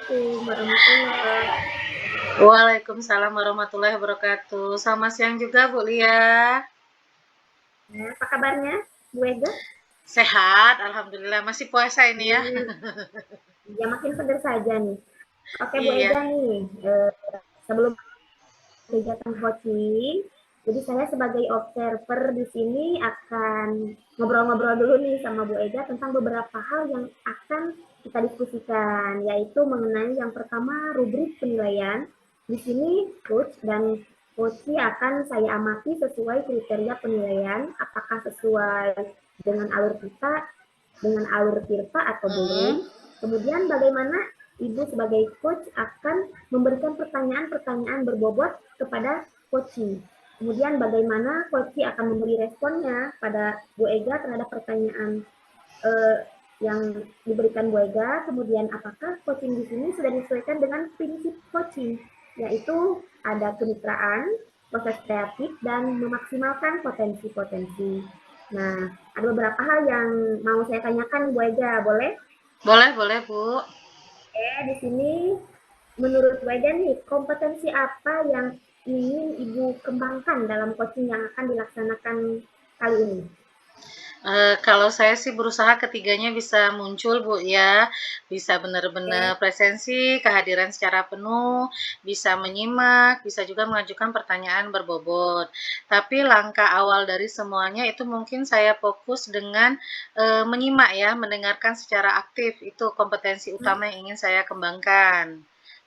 Assalamualaikum warahmatullah. Waalaikumsalam warahmatullahi wabarakatuh. Selamat siang juga Bu Lia. Ya, apa kabarnya, Bu Ega? Sehat, alhamdulillah. Masih puasa ini ya. Ya makin seger saja nih. Oke Bu Iya. Ega nih, sebelum kegiatan coaching, jadi saya sebagai observer di sini akan ngobrol-ngobrol dulu nih sama Bu Ega tentang beberapa hal yang akan kita diskusikan, yaitu mengenai yang pertama rubrik penilaian. Di sini coach dan coach akan saya amati sesuai kriteria penilaian, apakah sesuai dengan alur kita, dengan alur tirta atau belum. Hmm. Kemudian bagaimana Ibu sebagai coach akan memberikan pertanyaan-pertanyaan berbobot kepada coaching. Kemudian bagaimana coaching akan memberi responnya pada Bu Ega terhadap pertanyaan eh, yang diberikan Bu Ega. Kemudian apakah coaching di sini sudah disesuaikan dengan prinsip coaching, yaitu ada kemitraan, proses kreatif, dan memaksimalkan potensi-potensi. Nah, ada beberapa hal yang mau saya tanyakan Bu Ega, boleh? Boleh, boleh Bu. Di sini menurut Weda nih, kompetensi apa yang ingin Ibu kembangkan dalam coaching yang akan dilaksanakan kali ini? Kalau saya sih berusaha ketiganya bisa muncul Bu ya. Bisa benar-benar Oke, presensi, kehadiran secara penuh, bisa menyimak, bisa juga mengajukan pertanyaan berbobot. Tapi langkah awal dari semuanya itu mungkin saya fokus dengan menyimak ya, mendengarkan secara aktif. Itu kompetensi utama yang ingin saya kembangkan.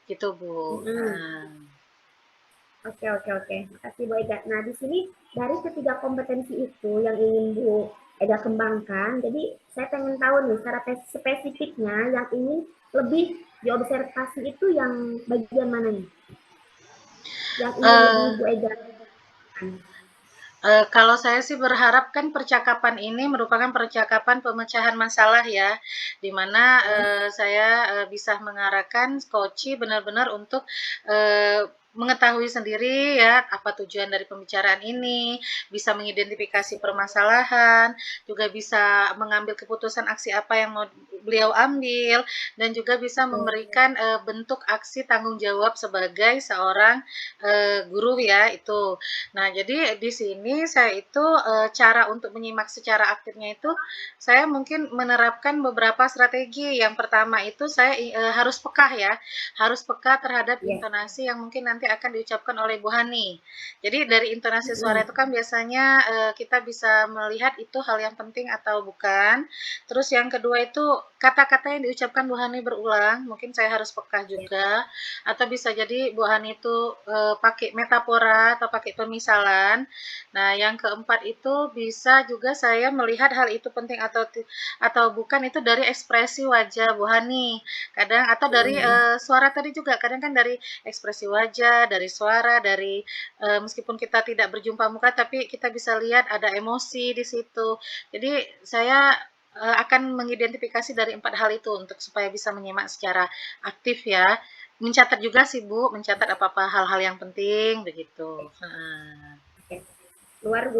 Gitu Bu. mm-mm. Oke, oke, oke. Makasih Bu Ega. Nah, di sini dari ketiga kompetensi itu yang ingin Bu Ega kembangkan, jadi saya pengen tahu nih secara spesifiknya yang ingin lebih diobservasi itu yang bagian mana nih? Yang ingin lebih Eh, Bu Ega kembangkan? Kalau saya sih berharap kan percakapan ini merupakan percakapan pemecahan masalah ya, di mana saya bisa mengarahkan coach benar-benar untuk eh, mengetahui sendiri ya apa tujuan dari pembicaraan ini, bisa mengidentifikasi permasalahan, juga bisa mengambil keputusan aksi apa yang mau beliau ambil, dan juga bisa memberikan bentuk aksi tanggung jawab sebagai seorang guru ya itu. Nah, jadi di sini saya itu cara untuk menyimak secara aktifnya itu saya mungkin menerapkan beberapa strategi. Yang pertama itu saya harus peka ya, harus peka terhadap Ya. intonasi yang mungkin nanti akan diucapkan oleh Bu Hani. Jadi dari intonasi suara Mm-mm. itu kan biasanya kita bisa melihat itu hal yang penting atau bukan. Terus yang kedua itu kata-kata yang diucapkan Bu Hani berulang, mungkin saya harus peka Ya. juga. Atau bisa jadi Bu Hani itu pakai metafora atau pakai pemisalan. Nah, yang keempat itu bisa juga saya melihat hal itu penting atau bukan itu dari ekspresi wajah Bu Hani. Kadang atau dari Mm-mm. suara tadi juga. Kadang kan dari ekspresi wajah, dari suara, dari meskipun kita tidak berjumpa muka tapi kita bisa lihat ada emosi di situ. Jadi saya akan mengidentifikasi dari empat hal itu untuk supaya bisa menyimak secara aktif ya. Mencatat juga sih Bu, mencatat apa-apa hal-hal yang penting begitu. Heeh. Oke. Luar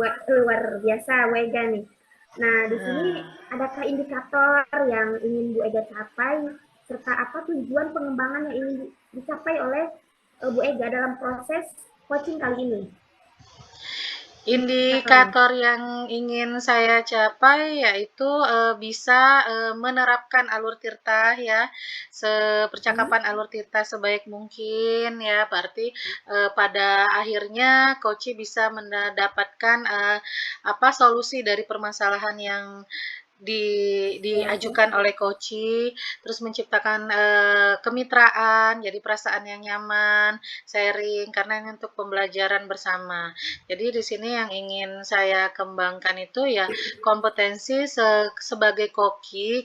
biasa Wega nih. Nah, di sini Heeh. adakah indikator yang ingin Bu Ega capai serta apa tujuan pengembangan yang ingin dicapai oleh Bu Ega dalam proses coaching kali ini? Indikatornya. Indikator yang ingin saya capai yaitu bisa menerapkan alur tirta ya, Hmm? percakapan alur tirta sebaik mungkin ya. Berarti pada akhirnya coach bisa mendapatkan apa solusi dari permasalahan yang Ya, oke. diajukan oleh coach, terus menciptakan kemitraan, jadi perasaan yang nyaman, sharing karena ini untuk pembelajaran bersama. Jadi di sini yang ingin saya kembangkan itu ya kompetensi sebagai koki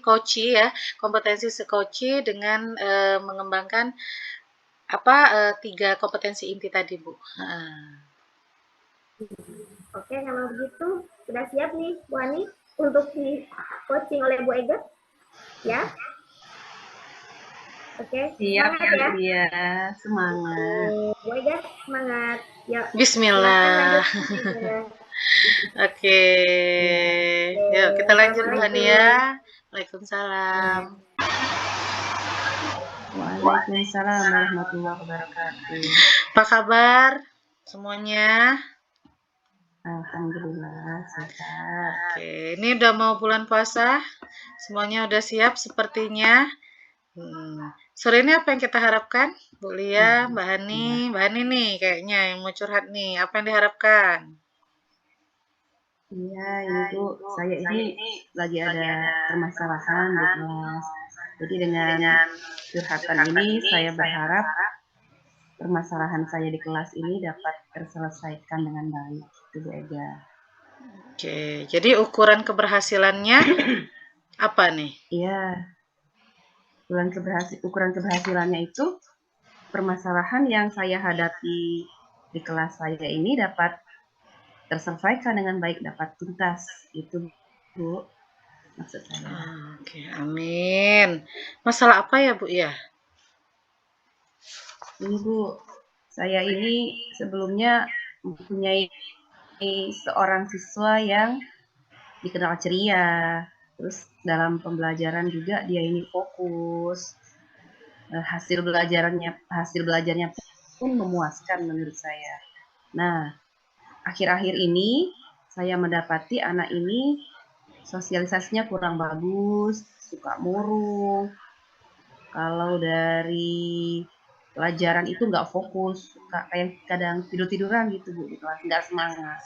ya, kompetensi sekoci dengan mengembangkan apa tiga kompetensi inti tadi Bu. Oke, kalau begitu sudah siap nih Bu Ani untuk di coaching oleh Bu Ega? Ya, oke, Siap semangat ya, ya. Lia. Semangat. Bu Ega, semangat. Yuk, silakan Bismillah. lanjutkan Bu Ega. Oke, Ya. Oke, yuk kita lanjut Bu Hania. assalamualaikum. Waalaikumsalam. Ya. Waalaikumsalam warahmatullahi wabarakatuh. Apa kabar semuanya? Alhamdulillah sehat. Oke, ini udah mau bulan puasa. Semuanya udah siap sepertinya. Sore ini apa yang kita harapkan? Bu Lia, Mbak Hani, Mbak Hani nih kayaknya yang mau curhat nih. Apa yang diharapkan? Iya, ini Bu, saya ini lagi ada permasalahan di kelas. Jadi dengan curhatan ini saya berharap permasalahan saya di kelas ini dapat terselesaikan dengan baik. Itu Bu Ega. Oke, jadi ukuran keberhasilannya apa nih? Iya, ukuran keberhasilannya itu permasalahan yang saya hadapi di kelas saya ini dapat terselesaikan dengan baik, dapat tuntas. Itu Bu, maksud saya. Oke, amin. Masalah apa ya, Bu ya? Ini Bu, saya ini sebelumnya mempunyai seorang siswa yang dikenal ceria. Terus dalam pembelajaran juga dia ini fokus. Hasil belajarnya pun memuaskan menurut saya. Nah, akhir-akhir ini saya mendapati anak ini sosialisasinya kurang bagus, suka murung. Kalau dari pelajaran itu nggak fokus, kayak kadang tidur-tiduran gitu Bu di kelas, nggak semangat.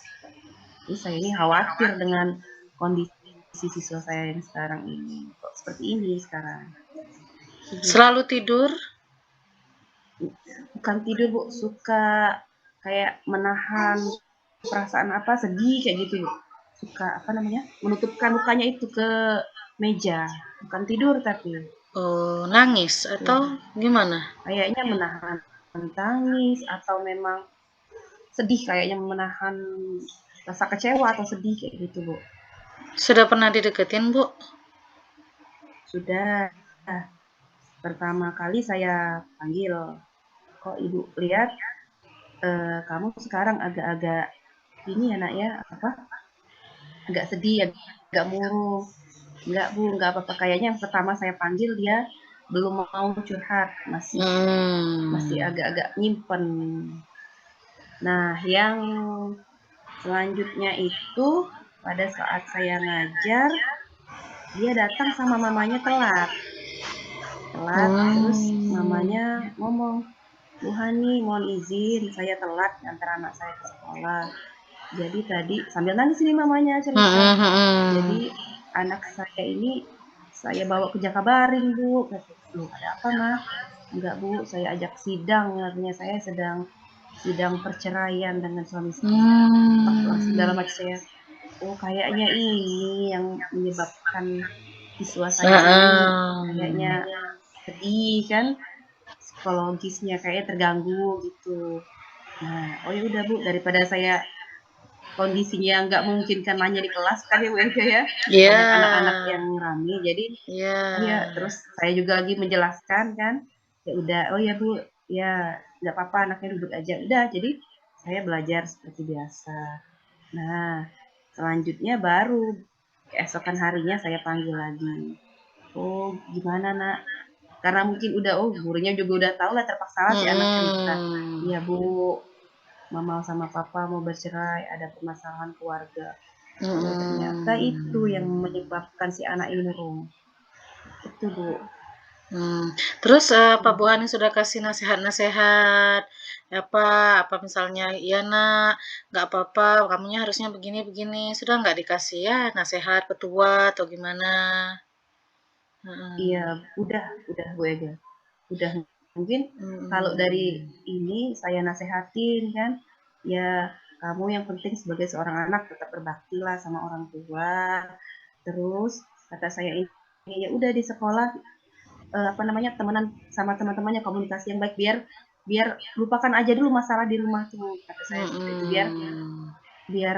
Jadi saya ini khawatir dengan kondisi siswa saya yang sekarang ini. Kok seperti ini sekarang? Selalu tidur? Bukan tidur Bu, suka kayak menahan perasaan apa, sedih kayak gitu Bu. Suka menutupkan mukanya itu ke meja. Bukan tidur tapi. Oh, nangis atau gimana? Kayaknya menahan tangis atau memang sedih, kayaknya menahan rasa kecewa atau sedih kayak gitu Bu. Sudah pernah dideketin, Bu? Sudah. Pertama kali saya panggil, kok Ibu lihat kamu sekarang agak-agak ini ya nak ya, agak sedih, agak murung. Enggak Bu, enggak apa-apa. Kayaknya yang pertama saya panggil dia belum mau curhat, masih agak-agak nyimpen. Nah, yang selanjutnya itu pada saat saya ngajar, dia datang sama mamanya telat. Terus mamanya ngomong, Bu Hani mohon izin saya telat ngantar anak saya ke sekolah. Jadi tadi sambil nangis ini mamanya cerita. Jadi anak saya ini saya bawa ke Jakabaring Bu. Loh ada apa mah? Enggak Bu, saya ajak sidang, artinya saya sedang sidang perceraian dengan suami saya. Langsung dalam hati saya, oh kayaknya ini yang menyebabkan siswa saya ini kayaknya sedih kan, psikologisnya kayaknya terganggu gitu. Nah, oh ya udah Bu, daripada saya kondisinya nggak memungkinkan nanya di kelas kan ya Bu ya, banyak anak-anak yang rame, jadi iya, terus saya juga lagi menjelaskan kan, ya udah, oh ya Bu, ya nggak apa-apa anaknya duduk aja, udah, jadi saya belajar seperti biasa. Nah, selanjutnya baru keesokan harinya saya panggil lagi. Oh, gimana nak? Karena mungkin udah, oh gurunya juga udah tahu lah, terpaksa lah si anak cerita. Iya Bu, mama sama papa mau bercerai, ada permasalahan keluarga. Oh, ternyata itu yang menyebabkan si anak ini murung. Itu Bu. Terus Pak Bu Hani sudah kasih nasihat-nasihat apa misalnya ya nak nggak apa-apa kamunya harusnya begini sudah nggak dikasih ya nasihat petua atau gimana? Iya udah Bu Ega, udah mungkin kalau dari ini saya nasehatin kan, ya kamu yang penting sebagai seorang anak tetap berbakti lah sama orang tua. Terus kata saya ini ya udah di sekolah temenan sama teman-temannya, komunikasi yang baik, biar lupakan aja dulu masalah di rumah tuh, kata saya seperti itu, biar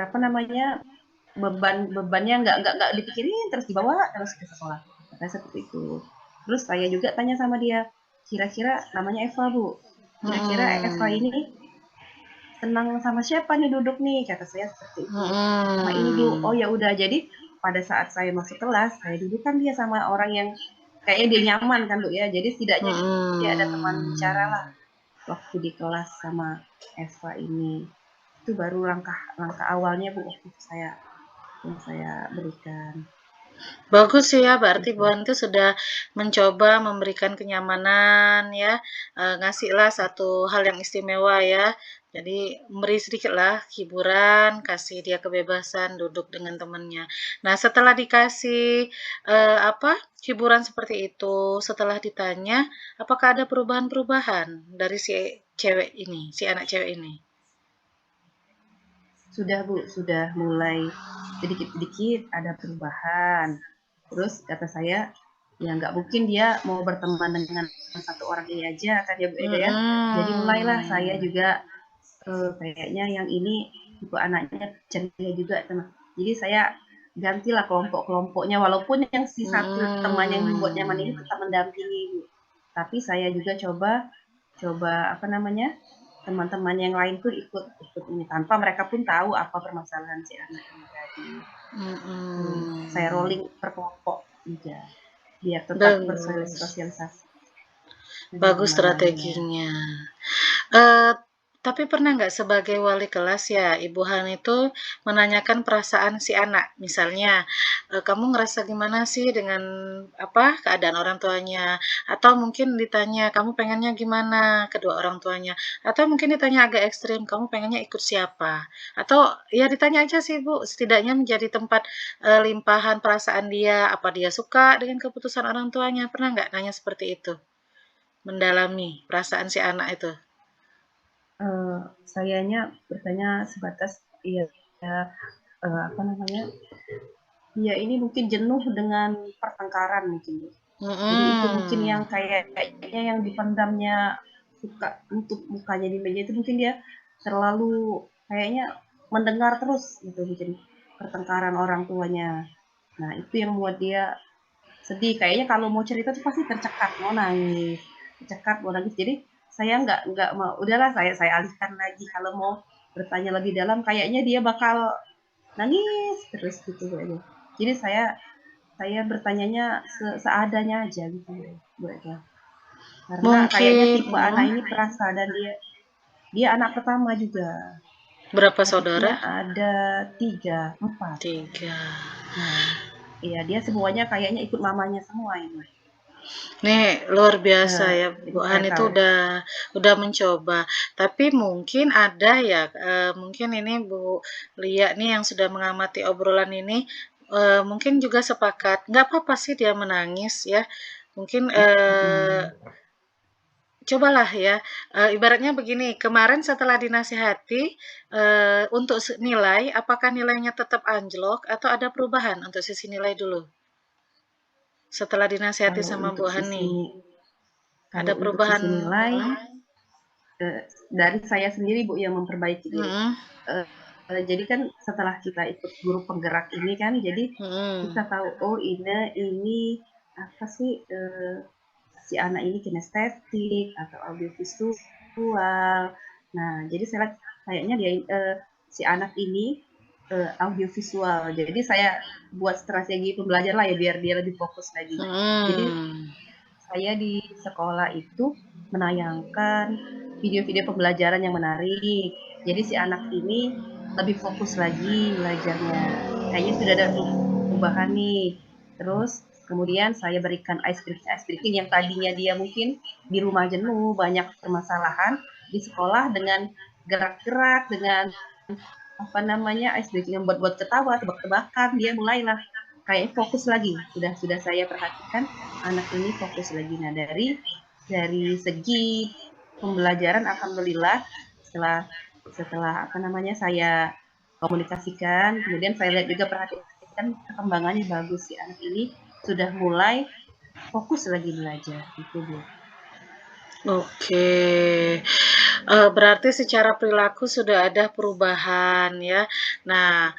bebannya nggak dipikirin terus dibawa terus ke sekolah, kata seperti itu. Terus saya juga tanya sama dia, kira-kira namanya Eva Bu, kira-kira Eva ini senang sama siapa nih duduk nih, kata saya seperti itu. Sama ini Bu. Oh ya udah, jadi pada saat saya masuk kelas saya dudukkan dia sama orang yang kayaknya dia nyaman kan Bu ya. Jadi setidaknya dia ada teman bicara lah waktu di kelas sama Eva ini. Itu baru langkah awalnya Bu waktu yang saya berikan. Bagus sih ya, berarti Bu Hani itu sudah mencoba memberikan kenyamanan ya, ngasihlah satu hal yang istimewa ya. Jadi memberi sedikitlah hiburan, kasih dia kebebasan duduk dengan temannya. Nah, setelah dikasih hiburan seperti itu, setelah ditanya, apakah ada perubahan-perubahan dari si cewek ini, si anak cewek ini? Sudah Bu, sudah mulai sedikit-sedikit ada perubahan. Terus kata saya, ya nggak mungkin dia mau berteman dengan satu orang ini aja kan ya Bu Ega ya. Jadi mulailah saya juga kayaknya yang ini tipe anaknya ceria juga. Jadi saya gantilah kelompok-kelompoknya, walaupun yang si satu teman yang membuat nyaman ini tetap mendampingi Bu. Tapi saya juga coba teman-teman yang lain pun ikut ini tanpa mereka pun tahu apa permasalahan si anak ini tadi. Saya rolling per kelompok juga biar tetap bersosialisasi. Bagus strateginya. Tapi pernah nggak sebagai wali kelas ya, Ibu Han itu menanyakan perasaan si anak, misalnya, kamu ngerasa gimana sih dengan keadaan orang tuanya? Atau mungkin ditanya, kamu pengennya gimana kedua orang tuanya? Atau mungkin ditanya agak ekstrim, kamu pengennya ikut siapa? Atau ya ditanya aja sih Bu, setidaknya menjadi tempat limpahan perasaan dia, apa dia suka dengan keputusan orang tuanya? Pernah nggak nanya seperti itu? Mendalami perasaan si anak itu? Sayanya bertanya sebatas ya ini mungkin jenuh dengan pertengkaran mungkin. Jadi itu mungkin yang kayaknya yang dipendamnya suka untuk mukanya di meja itu mungkin dia terlalu kayaknya mendengar terus gitu mungkin pertengkaran orang tuanya. Nah itu yang membuat dia sedih. Kayaknya kalau mau cerita tuh pasti tercekat, mau nangis. Jadi saya nggak mau, udahlah saya alihkan lagi. Kalau mau bertanya lebih dalam, kayaknya dia bakal nangis terus gitu kayaknya. Jadi saya bertanyanya seadanya aja gitu Bu Eka. Karena kayaknya tipe anak ini perasa dan dia anak pertama juga. Berapa Adiknya saudara? ada 4. 3. Nah, iya dia semuanya kayaknya ikut mamanya semua ini. Nih luar biasa ya, Bu Han itu tahu. udah mencoba. Tapi mungkin ada ya, mungkin ini Bu Lia nih yang sudah mengamati obrolan ini, mungkin juga sepakat, nggak apa-apa sih dia menangis ya. Mungkin cobalah ya, ibaratnya begini, kemarin setelah dinasihati, untuk nilai, apakah nilainya tetap anjlok atau ada perubahan untuk sisi nilai dulu? Setelah dinasihati sama Bu Hani, ada perubahan? Untuk sisi nilai, dari saya sendiri Bu yang memperbaiki diri. Jadi kan setelah kita ikut guru penggerak ini kan, jadi kita tahu oh ini apa sih si anak ini kinestetik atau audiovisual. Nah, jadi saya kayaknya dia si anak ini audiovisual. Jadi saya buat strategi pembelajaran lah ya biar dia lebih fokus lagi. Jadi saya di sekolah itu menayangkan video-video pembelajaran yang menarik. Jadi si anak ini lebih fokus lagi belajarnya. Kayaknya sudah ada perubahan nih. Terus kemudian saya berikan ice breaking yang tadinya dia mungkin di rumah jenuh, banyak permasalahan, di sekolah dengan gerak-gerak, dengan ice breaking yang buat ketawa, tebak-tebakan, dia mulailah kayak fokus lagi. Sudah saya perhatikan anak ini fokus lagi. Nah, dari segi pembelajaran alhamdulillah setelah saya komunikasikan, kemudian saya lihat juga perhatikan perkembangannya bagus, si anak ini sudah mulai fokus lagi belajar gitu Bu. Oke. Berarti secara perilaku sudah ada perubahan ya. Nah,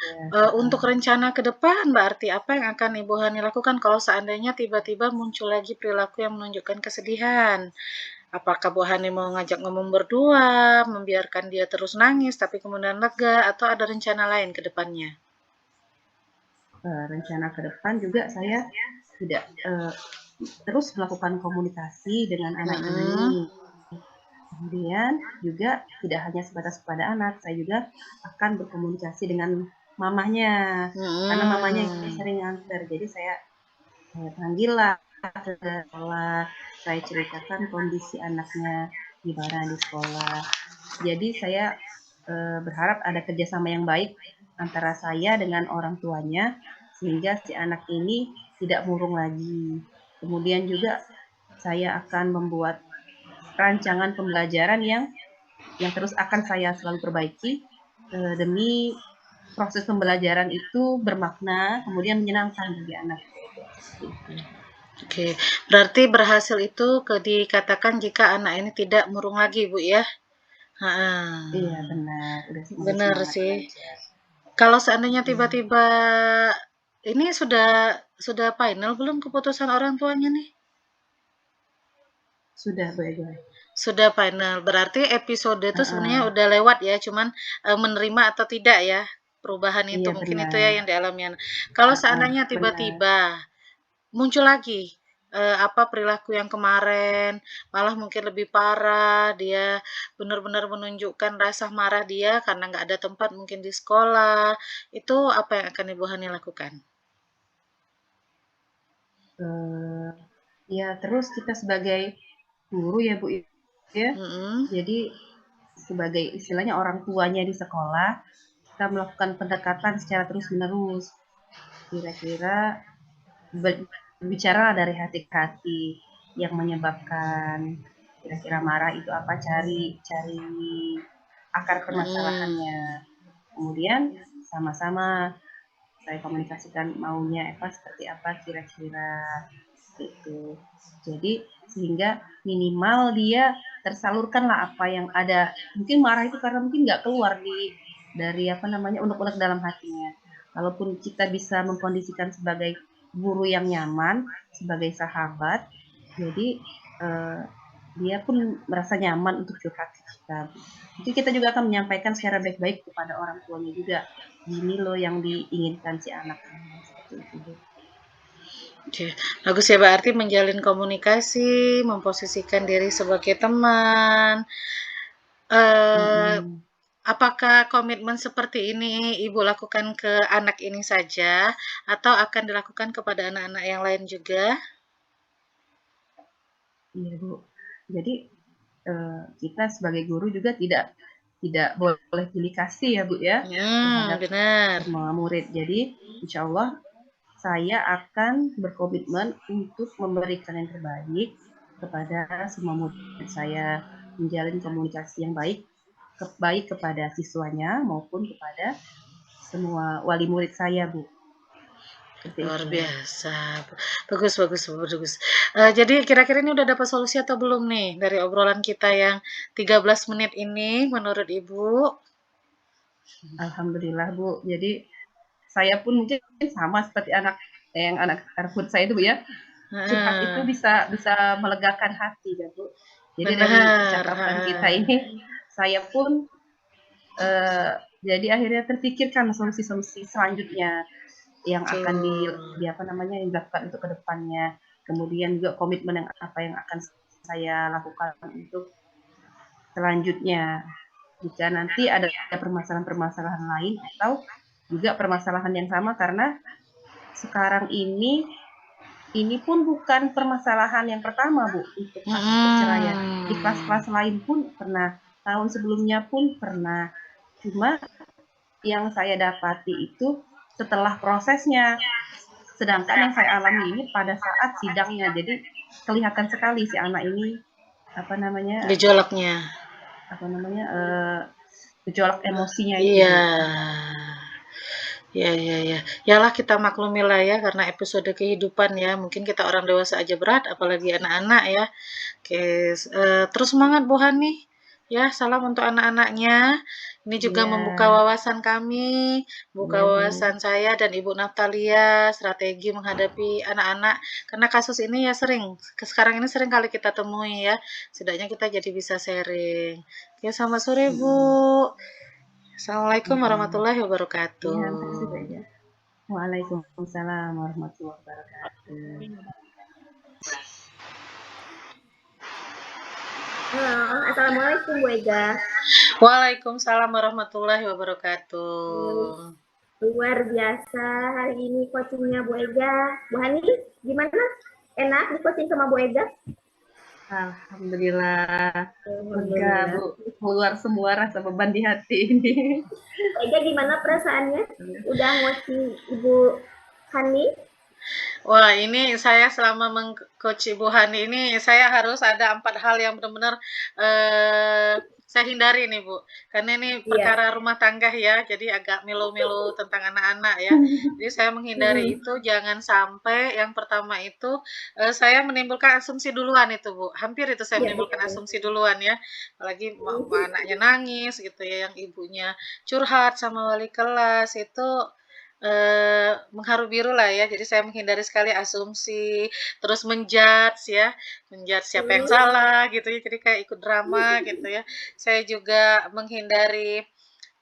untuk rencana ke depan berarti apa yang akan Ibu Hani lakukan kalau seandainya tiba-tiba muncul lagi perilaku yang menunjukkan kesedihan? Apakah Bu Hani mau ngajak ngomong berdua, membiarkan dia terus nangis tapi kemudian lega, atau ada rencana lain ke depannya? Rencana ke depan juga saya tidak terus melakukan komunikasi dengan anak ini. Kemudian juga tidak hanya sebatas kepada anak, saya juga akan berkomunikasi dengan mamahnya, karena mamanya yang sering nganter. Jadi saya panggillah ke sekolah, saya ceritakan kondisi anaknya gimana di sekolah. Jadi saya berharap ada kerjasama yang baik antara saya dengan orang tuanya, sehingga si anak ini tidak murung lagi. Kemudian juga saya akan membuat rancangan pembelajaran yang terus akan saya selalu perbaiki demi proses pembelajaran itu bermakna, kemudian menyenangkan bagi anak. Oke, berarti berhasil itu dikatakan jika anak ini tidak murung lagi, Bu ya? Iya benar, udah mulai Benar semangat sih. belajar. Kalau seandainya tiba-tiba ini sudah final belum keputusan orang tuanya nih? Sudah Bu Ega. Sudah final. Berarti episode itu sebenarnya udah lewat ya, cuman menerima atau tidak ya perubahan itu. Iya Mungkin itu benar. ya yang dialami. Kalau seandainya tiba-tiba muncul lagi perilaku yang kemarin, malah mungkin lebih parah, dia benar-benar menunjukkan rasa marah dia karena nggak ada tempat mungkin di sekolah, itu apa yang akan Ibu Hani lakukan? Ya terus kita sebagai guru ya Bu ya, jadi sebagai istilahnya orang tuanya di sekolah, kita melakukan pendekatan secara terus-menerus. Kira-kira berbicara dari hati ke hati yang menyebabkan kira-kira marah itu apa, cari akar permasalahannya. Kemudian sama-sama saya komunikasikan maunya seperti apa kira-kira gitu. Jadi sehingga minimal dia tersalurkanlah apa yang ada. Mungkin marah itu karena mungkin nggak keluar dari unek-unek dalam hatinya. Kalaupun kita bisa mengkondisikan sebagai guru yang nyaman, sebagai sahabat, jadi dia pun merasa nyaman untuk curhat ke kita. Mungkin kita juga akan menyampaikan secara baik-baik kepada orang tuanya juga. Gini loh yang diinginkan si anak. Seperti itu. Oke, bagus ya, berarti menjalin komunikasi, memposisikan diri sebagai teman. Apakah komitmen seperti ini Ibu lakukan ke anak ini saja, atau akan dilakukan kepada anak-anak yang lain juga? Iya Bu, jadi kita sebagai guru juga tidak boleh pilih kasih ya Bu ya terhadap Benar. semua murid. Jadi insya Allah saya akan berkomitmen untuk memberikan yang terbaik kepada semua murid saya, menjalin komunikasi yang baik kepada siswanya maupun kepada semua wali murid saya Bu. Luar biasa. Bagus. Jadi kira-kira ini udah dapat solusi atau belum nih dari obrolan kita yang 13 menit ini menurut Ibu? Alhamdulillah Bu. Jadi saya pun mungkin sama seperti anak airfood saya itu Bu ya. Curhat itu bisa melegakan hati ya Bu. Jadi dari percakapan kita ini saya pun jadi akhirnya terpikirkan solusi-solusi selanjutnya yang akan dilakukan untuk kedepannya. Kemudian juga komitmen yang akan saya lakukan untuk selanjutnya. Jika nanti ada permasalahan-permasalahan lain atau juga permasalahan yang sama, karena sekarang ini pun bukan permasalahan yang pertama Bu untuk kasus perceraian. Di kelas-kelas lain pun pernah, tahun sebelumnya pun pernah. Cuma yang saya dapati itu setelah prosesnya, sedangkan yang saya alami ini pada saat sidangnya. Jadi kelihatan sekali si anak ini gejolaknya. Gejolak emosinya itu. Iya. Ya. Yalah kita maklumilah ya karena episode kehidupan ya. Mungkin kita orang dewasa aja berat, apalagi anak-anak ya. Oke, terus semangat Bu Hani. Ya, salam untuk anak-anaknya. Ini juga membuka wawasan kami, buka wawasan saya dan Ibu Natalia, strategi menghadapi anak-anak. Karena kasus ini ya sekarang ini sering kali kita temui ya. Setidaknya kita jadi bisa sharing. Ya, selamat sore Bu. Assalamualaikum warahmatullahi wabarakatuh. Waalaikumsalam warahmatullahi wabarakatuh. Halo, Assalamualaikum Bu Ega. Waalaikumsalam warahmatullahi wabarakatuh. Luar biasa hari ini coachingnya Bu Ega. Bu Hani, gimana? Enak di coaching sama Bu Ega? Alhamdulillah, lega Alhamdulillah. Bu, keluar semua rasa beban di hati ini. Bu Ega gimana perasaannya? Udah coaching Ibu Hani? Wah, ini saya selama meng-coach Ibu Hani ini, saya harus ada 4 hal yang benar-benar, saya hindari nih, Bu. Karena ini Iya. perkara rumah tangga ya, jadi agak melo-melo tentang anak-anak ya. Jadi saya menghindari Hmm. itu, jangan sampai yang pertama itu, saya menimbulkan asumsi duluan itu, Bu. Hampir itu saya Iya menimbulkan betul. asumsi duluan ya. Apalagi anaknya nangis gitu ya, yang ibunya curhat sama wali kelas, itu mengharu biru lah ya, jadi saya menghindari sekali asumsi, terus ya, siapa yang Hmm. salah gitu ya, jadi kayak ikut drama gitu ya. Saya juga menghindari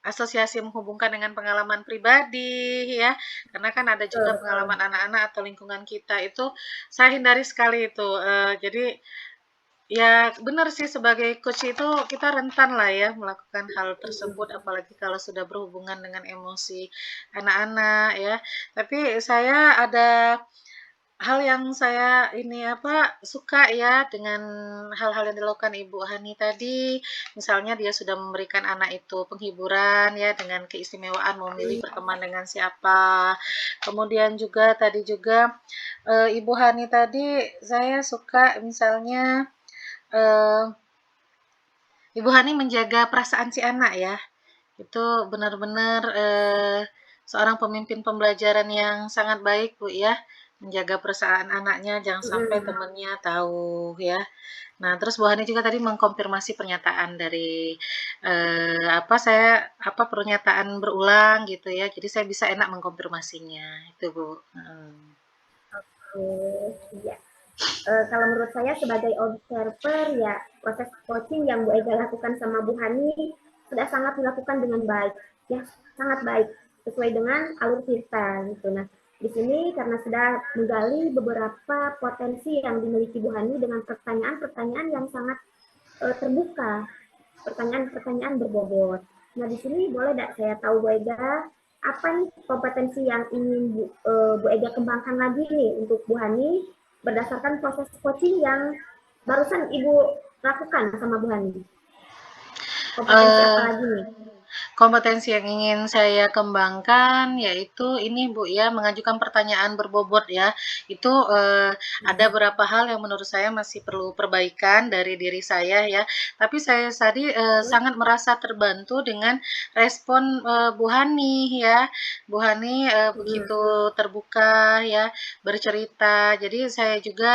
asosiasi menghubungkan dengan pengalaman pribadi ya, karena kan ada Betul, juga betul. pengalaman anak-anak atau lingkungan kita itu, saya hindari sekali itu, jadi ya, benar sih sebagai coach itu kita rentan lah ya melakukan hal tersebut, apalagi kalau sudah berhubungan dengan emosi anak-anak ya. Tapi saya ada hal yang saya ini apa, suka ya dengan hal-hal yang dilakukan Ibu Hani tadi. Misalnya dia sudah memberikan anak itu penghiburan ya dengan keistimewaan mau milih berteman dengan siapa. Kemudian juga tadi juga, Ibu Hani tadi saya suka misalnya Eee, Ibu Hani menjaga perasaan si anak ya, itu benar-benar, seorang pemimpin pembelajaran yang sangat baik, Bu, ya, menjaga perasaan anaknya jangan sampai Hmm. temannya tahu ya. Nah, terus Bu Hani juga tadi mengkonfirmasi pernyataan dari, pernyataan berulang gitu ya, jadi saya bisa enak mengkonfirmasinya, itu, Bu, heeh. Oh, iya. Kalau menurut saya sebagai observer ya proses coaching yang Bu Ega lakukan sama Bu Hani sudah sangat dilakukan dengan baik, ya sangat baik sesuai dengan alur cerita gitu. Nah di sini karena sudah menggali beberapa potensi yang dimiliki Bu Hani dengan pertanyaan-pertanyaan yang sangat terbuka, pertanyaan-pertanyaan berbobot. Nah di sini boleh tidak saya tahu Bu Ega apa nih kompetensi yang ingin Bu Ega kembangkan lagi nih untuk Bu Hani berdasarkan proses coaching yang barusan Ibu lakukan sama Bu Hani. Kompetensi apa Eee lagi nih? Kompetensi yang ingin saya kembangkan yaitu ini Bu ya, mengajukan pertanyaan berbobot ya. Itu, ada beberapa hal yang menurut saya masih perlu perbaikan dari diri saya ya. Tapi saya tadi, sangat merasa terbantu dengan respon, Bu Hani ya. Bu Hani, begitu terbuka ya, bercerita. Jadi saya juga,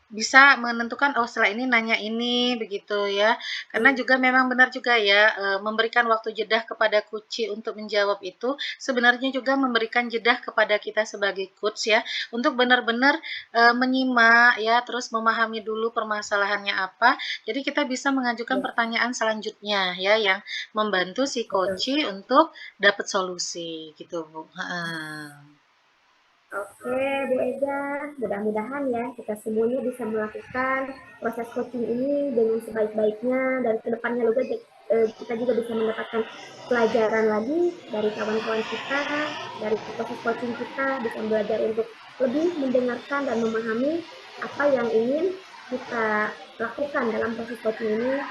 bisa menentukan, oh setelah ini nanya ini, begitu ya. Karena juga memang benar juga ya, memberikan waktu jeda kepada coach untuk menjawab itu, sebenarnya juga memberikan jeda kepada kita sebagai coach ya, untuk benar-benar, menyimak ya, terus memahami dulu permasalahannya apa, jadi kita bisa mengajukan Ya, pertanyaan selanjutnya ya, yang membantu si betul. coach untuk dapat solusi, gitu Bu, heeh. Oke, Bu Ega, mudah-mudahan ya kita semuanya bisa melakukan proses coaching ini dengan sebaik-baiknya dan kedepannya juga kita juga bisa mendapatkan pelajaran lagi dari kawan-kawan kita, dari proses coaching kita bisa belajar untuk lebih mendengarkan dan memahami apa yang ingin kita lakukan dalam proses coaching ini,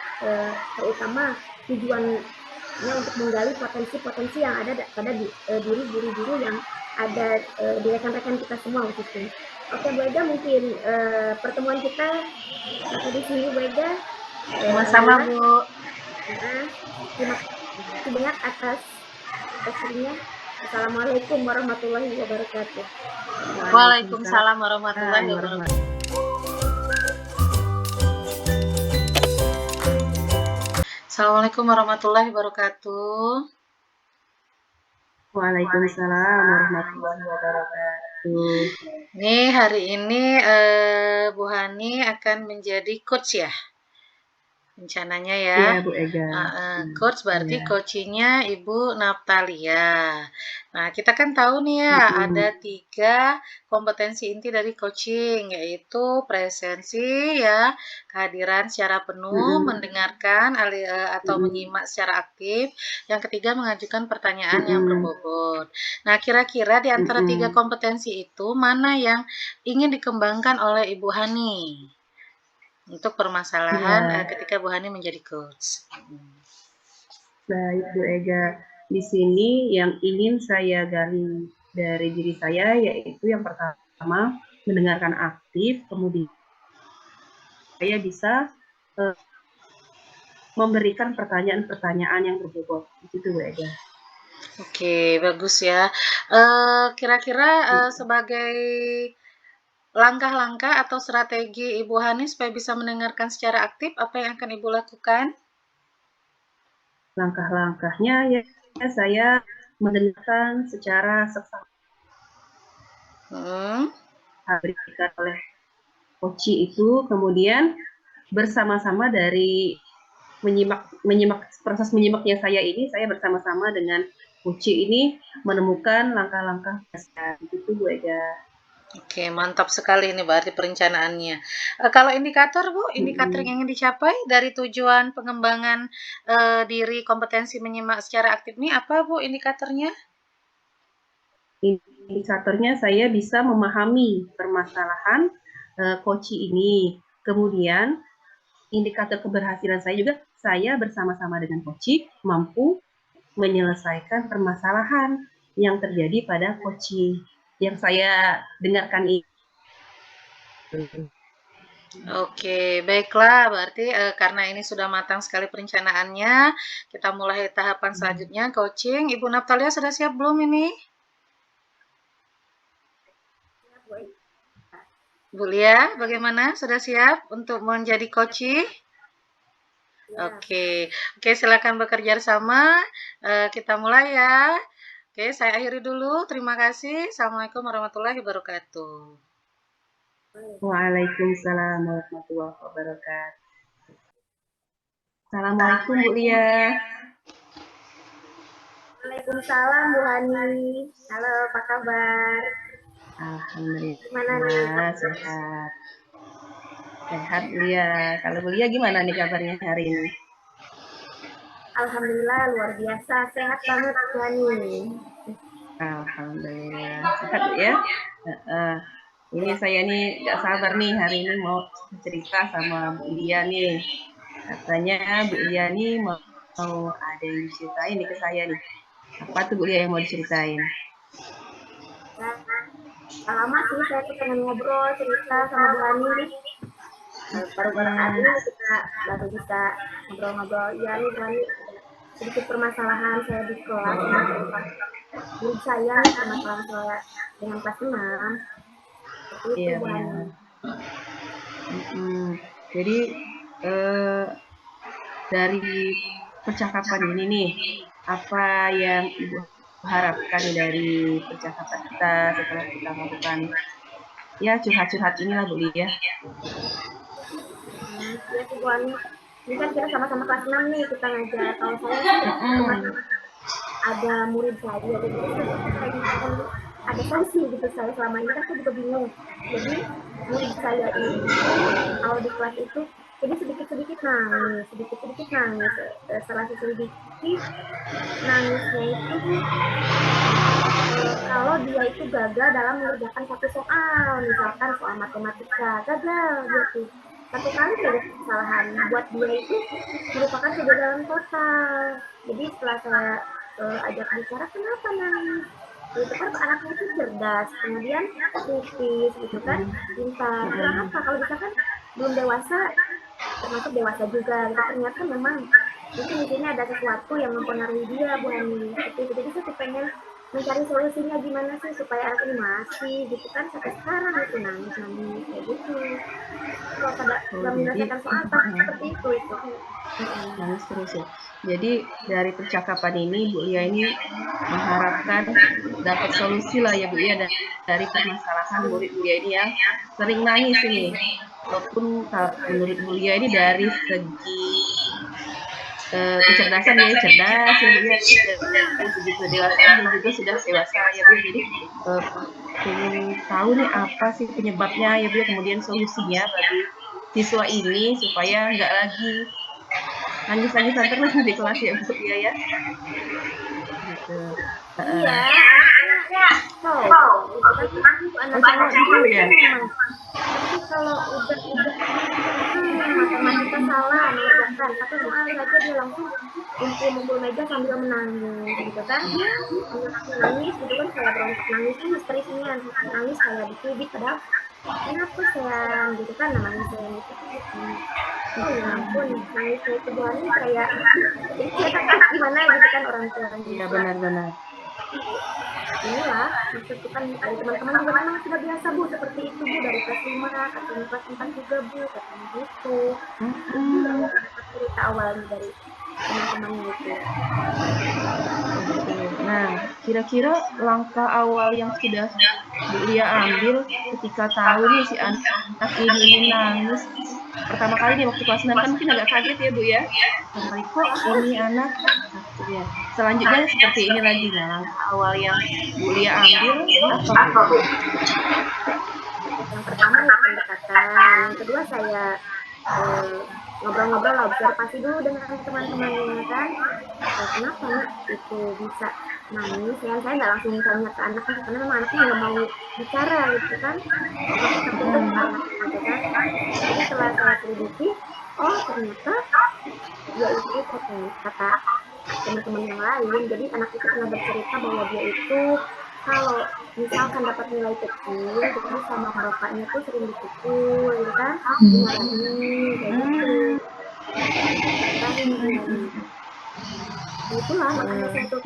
terutama tujuannya untuk menggali potensi-potensi yang ada pada diri guru-guru yang ada di rekan-rekan kita semua khususnya. Oke Bu Ega, mungkin pertemuan kita sampai di sini Bu Ega. Sama-sama Alhamdulillah. Bu. Terima kasih banyak atas sharingnya. Assalamualaikum warahmatullahi wabarakatuh. Waalaikumsalam Waalaikumsalam warahmatullahi wabarakatuh. warahmatullahi Assalamualaikum warahmatullahi wabarakatuh. Waalaikumsalam warahmatullahi wabarakatuh. Nih hari ini Bu Hani akan menjadi coach ya? rencananya ya. Iya, Bu Ega. Coach berarti Iya. coachingnya Ibu Naftalia. Nah, kita kan tahu nih ya, ada 3 kompetensi inti dari coaching, yaitu presensi ya, kehadiran secara penuh, mendengarkan atau menyimak secara aktif. Yang ketiga, mengajukan pertanyaan yang berbobot. Nah, kira-kira di antara 3 kompetensi itu, mana yang ingin dikembangkan oleh Ibu Hani untuk permasalahan ketika Bu Hani menjadi coach? Baik, Bu Ega. Di sini yang ingin saya gali dari diri saya yaitu yang pertama mendengarkan aktif, kemudian saya bisa memberikan pertanyaan-pertanyaan yang berbobot. Itu Bu Ega. Oke, bagus ya. Kira-kira sebagai langkah-langkah atau strategi Ibu Hani supaya bisa mendengarkan secara aktif, apa yang akan Ibu lakukan? Langkah-langkahnya ya saya mendengarkan secara seksama diberikan oleh coach itu, kemudian bersama-sama dari menyimak proses menyimaknya saya ini, saya bersama-sama dengan coach ini menemukan langkah-langkah itu Bu Ega. Oke, mantap sekali ini berarti perencanaannya. Kalau indikator Bu, indikator yang ingin dicapai dari tujuan pengembangan diri kompetensi menyimak secara aktif ini apa Bu indikatornya? Indikatornya saya bisa memahami permasalahan coach ini. Kemudian indikator keberhasilan saya juga saya bersama-sama dengan coach mampu menyelesaikan permasalahan yang terjadi pada coach yang saya dengarkan ini. Oke, baiklah. Berarti karena ini sudah matang sekali perencanaannya, kita mulai tahapan selanjutnya, coaching. Ibu Naftalia sudah siap belum ini? Bu Lia, bagaimana? Sudah siap untuk menjadi coaching? Oke, silakan bekerja sama. Kita mulai ya. Oke, saya akhiri dulu. Terima kasih. Assalamualaikum warahmatullahi wabarakatuh. Waalaikumsalam warahmatullahi wabarakatuh. Assalamualaikum Bu Lia. Waalaikumsalam Bu Hani. Halo, apa kabar? Alhamdulillah sehat. Sehat Bu Lia. Kalau Bu Lia gimana nih kabarnya hari ini? Alhamdulillah luar biasa, sehat banget Bu Hani. Alhamdulillah sehat Bu ya. Ini saya nih gak sabar nih hari ini mau cerita sama Bu Lia nih. Katanya Bu Lia nih mau ada yang diceritain nih ke saya nih. Apa tuh Bu Lia yang mau diceritain? Lama sih saya pengen ngobrol cerita sama Bu Hani nih. Baru saat ini kita baru bisa ngobrol-ngobrol. Ya nih Bu Hani, sedikit permasalahan saya di kelas guru saya nih, permasalahan saya dengan kelas 6. Seperti itu Bu Hani. Jadi dari percakapan ini nih, apa yang Ibu harapkan dari percakapan kita setelah kita melakukan ya curhat-curhat inilah Bu Lia? Ya sih Bu Hani, ini kan kita sama-sama kelas 6 nih kita ngajar. Kalau saya ada murid saya, jadi ada sanksi gitu saya selama ini kan saya juga bingung. Jadi murid saya ini kalau di kelas itu jadi sedikit-sedikit nangis, setelah sedikit nangisnya itu kalau dia itu gagal dalam mengerjakan satu soal, misalkan soal matematika, gagal gitu. Satu kali saja kesalahan buat dia itu merupakan kegagalan total. Jadi setelah saya ajak bicara, kenapa nangis? Itu kan anaknya itu cerdas, kemudian kritis gitu kan, pintar. Kenapa? Kalau misalkan belum dewasa, termasuk dewasa juga, gitu. Ternyata memang mungkin di sini ada sesuatu yang mempengaruhi dia, Bu Hani. Jadi saya pengen mencari solusinya gimana sih supaya anak ini masih gitu kan sampai sekarang itu nangis kayak gitu. Kalau pada nggak menyelesaikan soal seperti itu. Nangis terus ya. Jadi dari percakapan ini Bu Lia ini mengharapkan dapat solusi lah ya Bu Lia dari permasalahan murid Bu Lia ini yang sering nangis ini. Walaupun menurut Bu Lia ini dari segi kecerdasan ya, cerdas ya Bu ya, dan begitu dewasa dia juga sudah dewasa ya Bu. Jadi pengen tahu nih apa sih penyebabnya ya Bu, kemudian solusinya bagi siswa ini supaya nggak lagi nangis-nangisan terus di kelas ya Bu ya. Gitu. Iya, tahu. Oh cowok gitu ya. Tapi kalau udah matematika salah mengerjakan satu soal saja dia langsung kumpul meja sambil menangis gitu kan, nangis gitu kan, kayak berontak, nangis kan histerisnya, nangis kayak dicubit, padahal kenapa sayang gitu kan, namanya sayang itu oh ya ampun, nangis keduanya kayak jadi kita gimana gitu kan orang tuanya. Iya benar-benar. Inilah maksudku kan, dari teman-teman juga memang sudah biasa Bu seperti itu Bu, dari kelas 5 katanya, kelas 4 juga Bu katanya gitu. Cerita awalnya dari teman-temannya itu. Nah, kira-kira langkah awal yang sudah Bu Lia ambil ketika tahu nih si anak ini nangis pertama kali nih waktu kelas 6 kan mungkin agak kaget ya Bu ya. Pertama kali kok ini anak ya. Selanjutnya seperti ini lagi. Nah, langkah awal yang Bu Lia ambil apa Bu? Yang pertama ya pendekatan, yang kedua saya ngobrol-ngobrol, observasi dulu dengan teman-temannya kan, kenapa nak itu bisa nangis ya, saya nggak langsung tanya ke anaknya karena memang anaknya nggak mau bicara gitu kan, gitu kan. Jadi setelah saya selidiki, oh ternyata dia itu kata teman-teman yang lain, jadi anak itu pernah bercerita bahwa dia itu kalau misalkan dapat nilai kecil, jadi sama bapaknya tuh sering dipukul, gitu kan, dimarahin, kayak gitu. Itulah makanya saya tuh,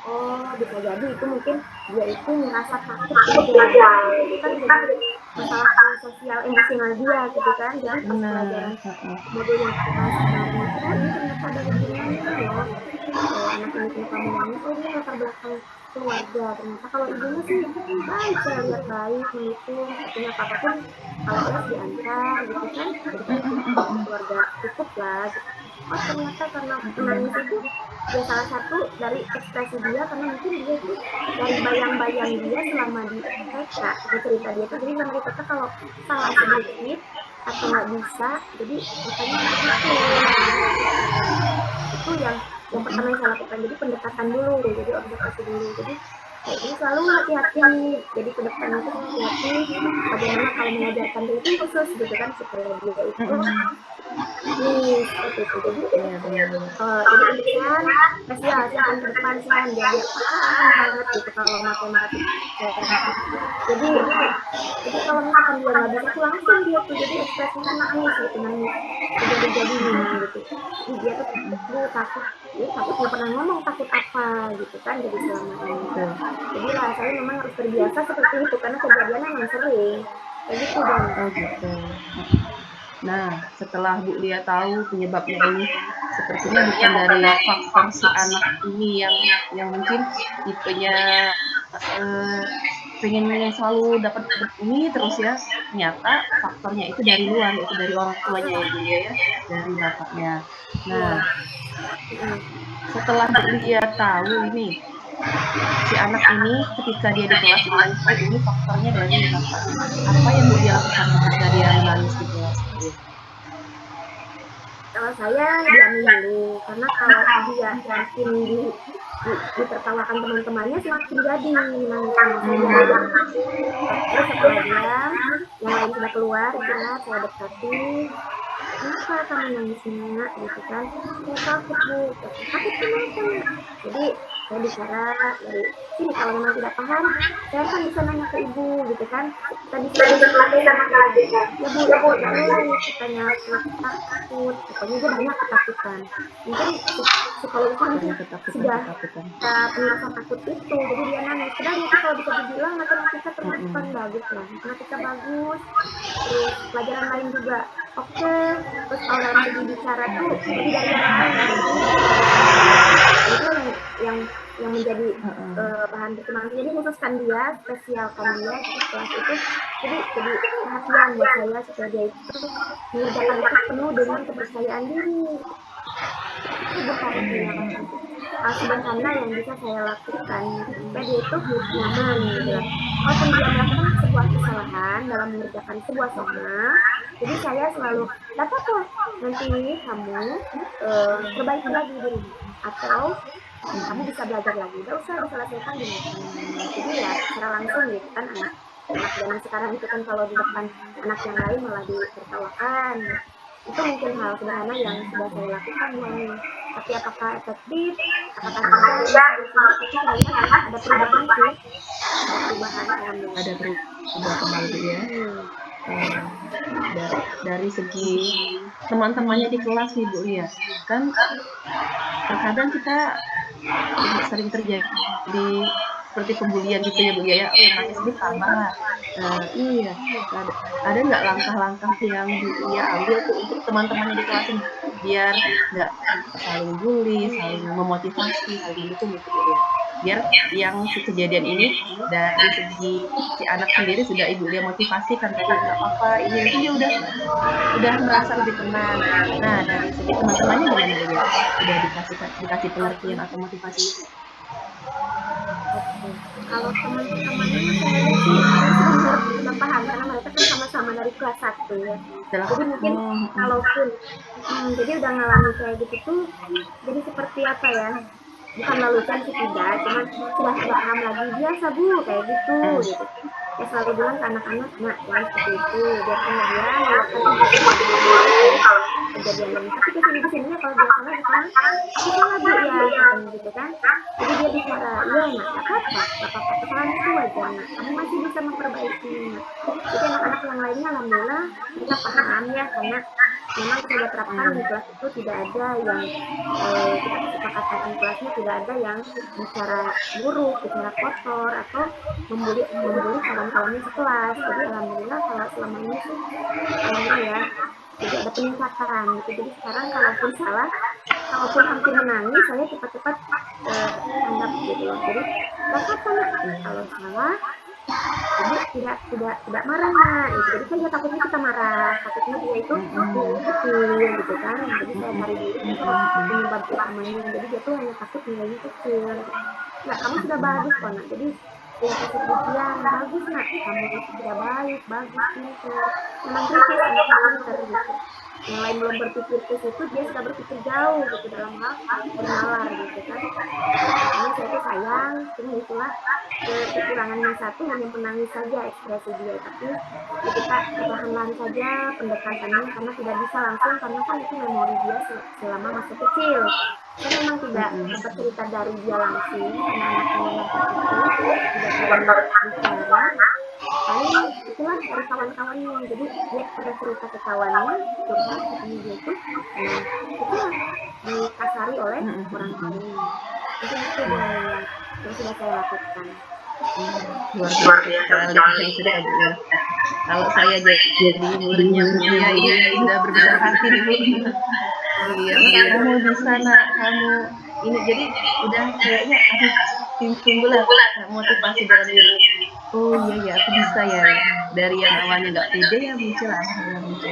oh bisa jadi itu mungkin dia itu merasa takut aja, itu kan jadi masalah sosial emosional dia gitu kan, jadi pas pelajaran modul yang kelas kemarin itu, oh ini ternyata ada hubungannya loh, anak ini kenapa menangis, oh ini latar belakang keluarga, ternyata kalau ibunya sih baik, saya lihat baik, mendukung, katanya apapun kalau les diantar gitu kan, keluarga cukup lah gitu. Oh ternyata karena menangis itu ya salah satu dari ekspresi dia, karena mungkin dia itu dari bayang-bayang dia selama di TK, cerita dia itu, jadi selama di TK kalau salah sedikit atau nggak bisa, jadi makanya itu yang pertama yang saya lakukan, jadi pendekatan dulu, jadi observasi dulu, jadi ini selalu hati-hati, jadi ke depannya itu hati-hati bagaimana kalau mengajarkan dia itu khusus gitu kan, supaya dia itu seperti itu. Jadi jadi kan spesial kan ke depan kan, jadi paham banget gitu kalau matematika. Jadi kalau misalkan dia nggak bisa tuh langsung dia tuh jadi ekspresinya nangis gitu, nangis jadi gitu. Jadi dia tuh takut, dia takut, nggak pernah ngomong takut apa gitu kan, jadi selama ini. Jadi lah saya memang harus terbiasa seperti itu karena kejadiannya memang sering kayak gitu dan. Oh gitu. Nah, setelah Bu Lia tahu penyebabnya ini sepertinya bukan dari faktor si anak ini yang mungkin tipenya pengen selalu dapat ini terus ya, ternyata faktornya itu dari luar, itu dari orang tuanya ya Bu Lia ya, dari bapaknya. Nah, setelah Bu Lia tahu ini si anak ini ketika dia di kelas ini faktornya dari bapak, apa yang Bu Lia lakukan ketika dia menangis di kelas? Kalau saya diamin dulu, karena kalau dia yakin ditertawakan teman-temannya semakin jadi nangisnya. Terus setelah diam, yang lain sudah keluar, saya dekati, kenapa kamu nangisnya gitu kan, saya takut Bu, takut kenapa? Jadi saya bicara dari sini, kalau memang tidak paham saya kan bisa nanya ke ibu gitu kan, kita bisa berlatih sama kak, ya Bu katanya takut, pokoknya dia banyak ketakutan, mungkin psikologis mungkin sudah penjelasan takut itu, jadi dia nangis, padahal itu kalau bisa dibilang matematika termasuk bagus lah, matematika bagus, terus pelajaran lain juga oke, terus kalau dalam segi bicara tuh lebih dari yang lain, itu yang menjadi bahan pertimbangan. Jadi khususkan dia, spesialkan dia di kelas itu, jadi perhatian buat saya supaya dia itu mengerjakan itu penuh dengan kepercayaan diri. bukan artinya hal sederhana yang bisa saya lakukan supaya dia itu nyaman gitu. Walaupun dia melakukan sebuah kesalahan dalam mengerjakan sebuah soal, jadi saya selalu dapatlah nanti kamu perbaiki lagi di rumah, atau kamu bisa belajar lagi, gak usah diselesaikan di meja. Jadi ya secara langsung gitu kan, anak zaman sekarang itu kan kalau di depan anak yang lain malah ditertawakan. Itu mungkin hal sederhana yang sudah saya lakukan ini. Tapi apakah efektif, apakah tidak, itu saya lihat ada perubahan sih, ada perubahan alhamdulillah. Ada perubahan gitu ya. Dari segi teman-temannya di kelas nih Bu ya, kan terkadang kita sering terjadi seperti pembulian gitu ya Bu ya, nangis di kamar. Iya, ada nggak langkah-langkah yang dia ambil tuh untuk teman-temannya di kelas biar nggak saling bully, saling memotivasi, saling dukung gitu ya, biar yang kejadian ini dari segi si anak sendiri sudah ibu dia motivasi kan, tadi nggak apa-apa ini itu dia udah merasa lebih tenang. Nah dari segi teman-temannya gimana Bu ya, udah dikasih pengertian atau motivasi? Kalau teman-temannya saya lihat sih sudah paham karena mereka kan sama-sama dari kelas 1 ya. Jadi mungkin kalaupun jadi udah ngalamin kayak gitu tuh, jadi seperti apa ya? Bukan lelucon sih tidak, cuman sudah paham lagi, biasa Bu kayak gitu gitu. Ya selalu bilang ke anak-anak, nah jangan seperti itu, biar kemudian kejadian lain. Tapi kesini-kesininya kalau dia salah sekarang, aku salah Bu ya, gitu kan. Jadi dia bicara, iya nak, apa-apa, kesalahan itu wajar nak, kamu masih bisa memperbaiki. Jadi anak-anak yang lainnya alhamdulillah mereka paham ya, karena memang kita terapkan di kelas itu tidak ada yang kita kesepakatan di kelasnya tidak ada yang bicara buruk, bicara kotor atau membuli kawan-kawannya sekelas. Jadi alhamdulillah kalau selama ini sih alhamdulillah ya, jadi ada peningkatan gitu. Jadi sekarang kalaupun salah, kalaupun hampir menangis, saya cepat-cepat anggap gitu loh. Jadi gak apa-apa nak, kalau salah jadi tidak marah nak gitu. Jadi kan dia takutnya kita marah, takutnya dia itu kecil gitu kan. Jadi saya cari diri penyebab utamanya, jadi dia tuh hanya takut nilainya kecil. Nah kamu sudah bagus kok nak, jadi kasih pujian, bagus nak, kamu itu sudah baik, bagus, pintar. Memang kritis, anak pintar gitu. Yang lain belum berpikir ke situ, dia sudah berpikir jauh gitu dalam hal bernalar gitu kan. Makanya saya tuh sayang, cuma itulah kekurangannya satu, hanya menangis saja ekspresi dia, tapi kita perlahan-lahan saja pendekatannya, karena tidak bisa langsung, karena kan itu memori dia selama masa kecil. Saya memang tidak dapat cerita dari dia langsung, karena anaknya memang itu tidak bicara. Paling itulah dari kawan-kawannya, jadi dia pada cerita ke kawannya, curhat ketemu dia itu, itulah dikasari oleh orang lain. Itu yang sudah saya lakukan. Luar biasa yang sudah Bu ya. Kalau saya jadi muridnya dia ini sudah berbesar hati nih Bu. Iya, kamu bisa nak, kamu ini, jadi udah kayaknya timbul motivasi dalam diri. Oh iya ya, aku bisa ya. Dari yang awalnya nggak pede ya muncul muncul.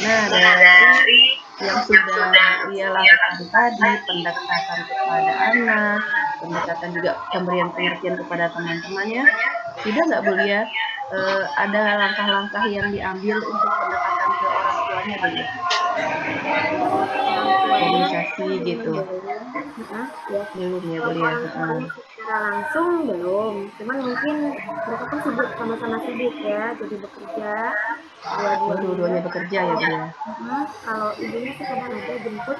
Nah dari yang sudah dia lakukan tadi, pendekatan kepada anak, pendekatan juga pemberian pengertian kepada teman-temannya, tidak nggak Bu ya, ada langkah-langkah yang diambil untuk pendekatan ke orang tuanya Bu ya? Komunikasi gitu. Belum ya Bu ya. Secara langsung belum, cuman mungkin mereka kan sibuk, sama-sama sibuk ya, jadi bekerja dua-duanya bekerja ya Bu ya. Kalau ibunya sih kadang ada jemput,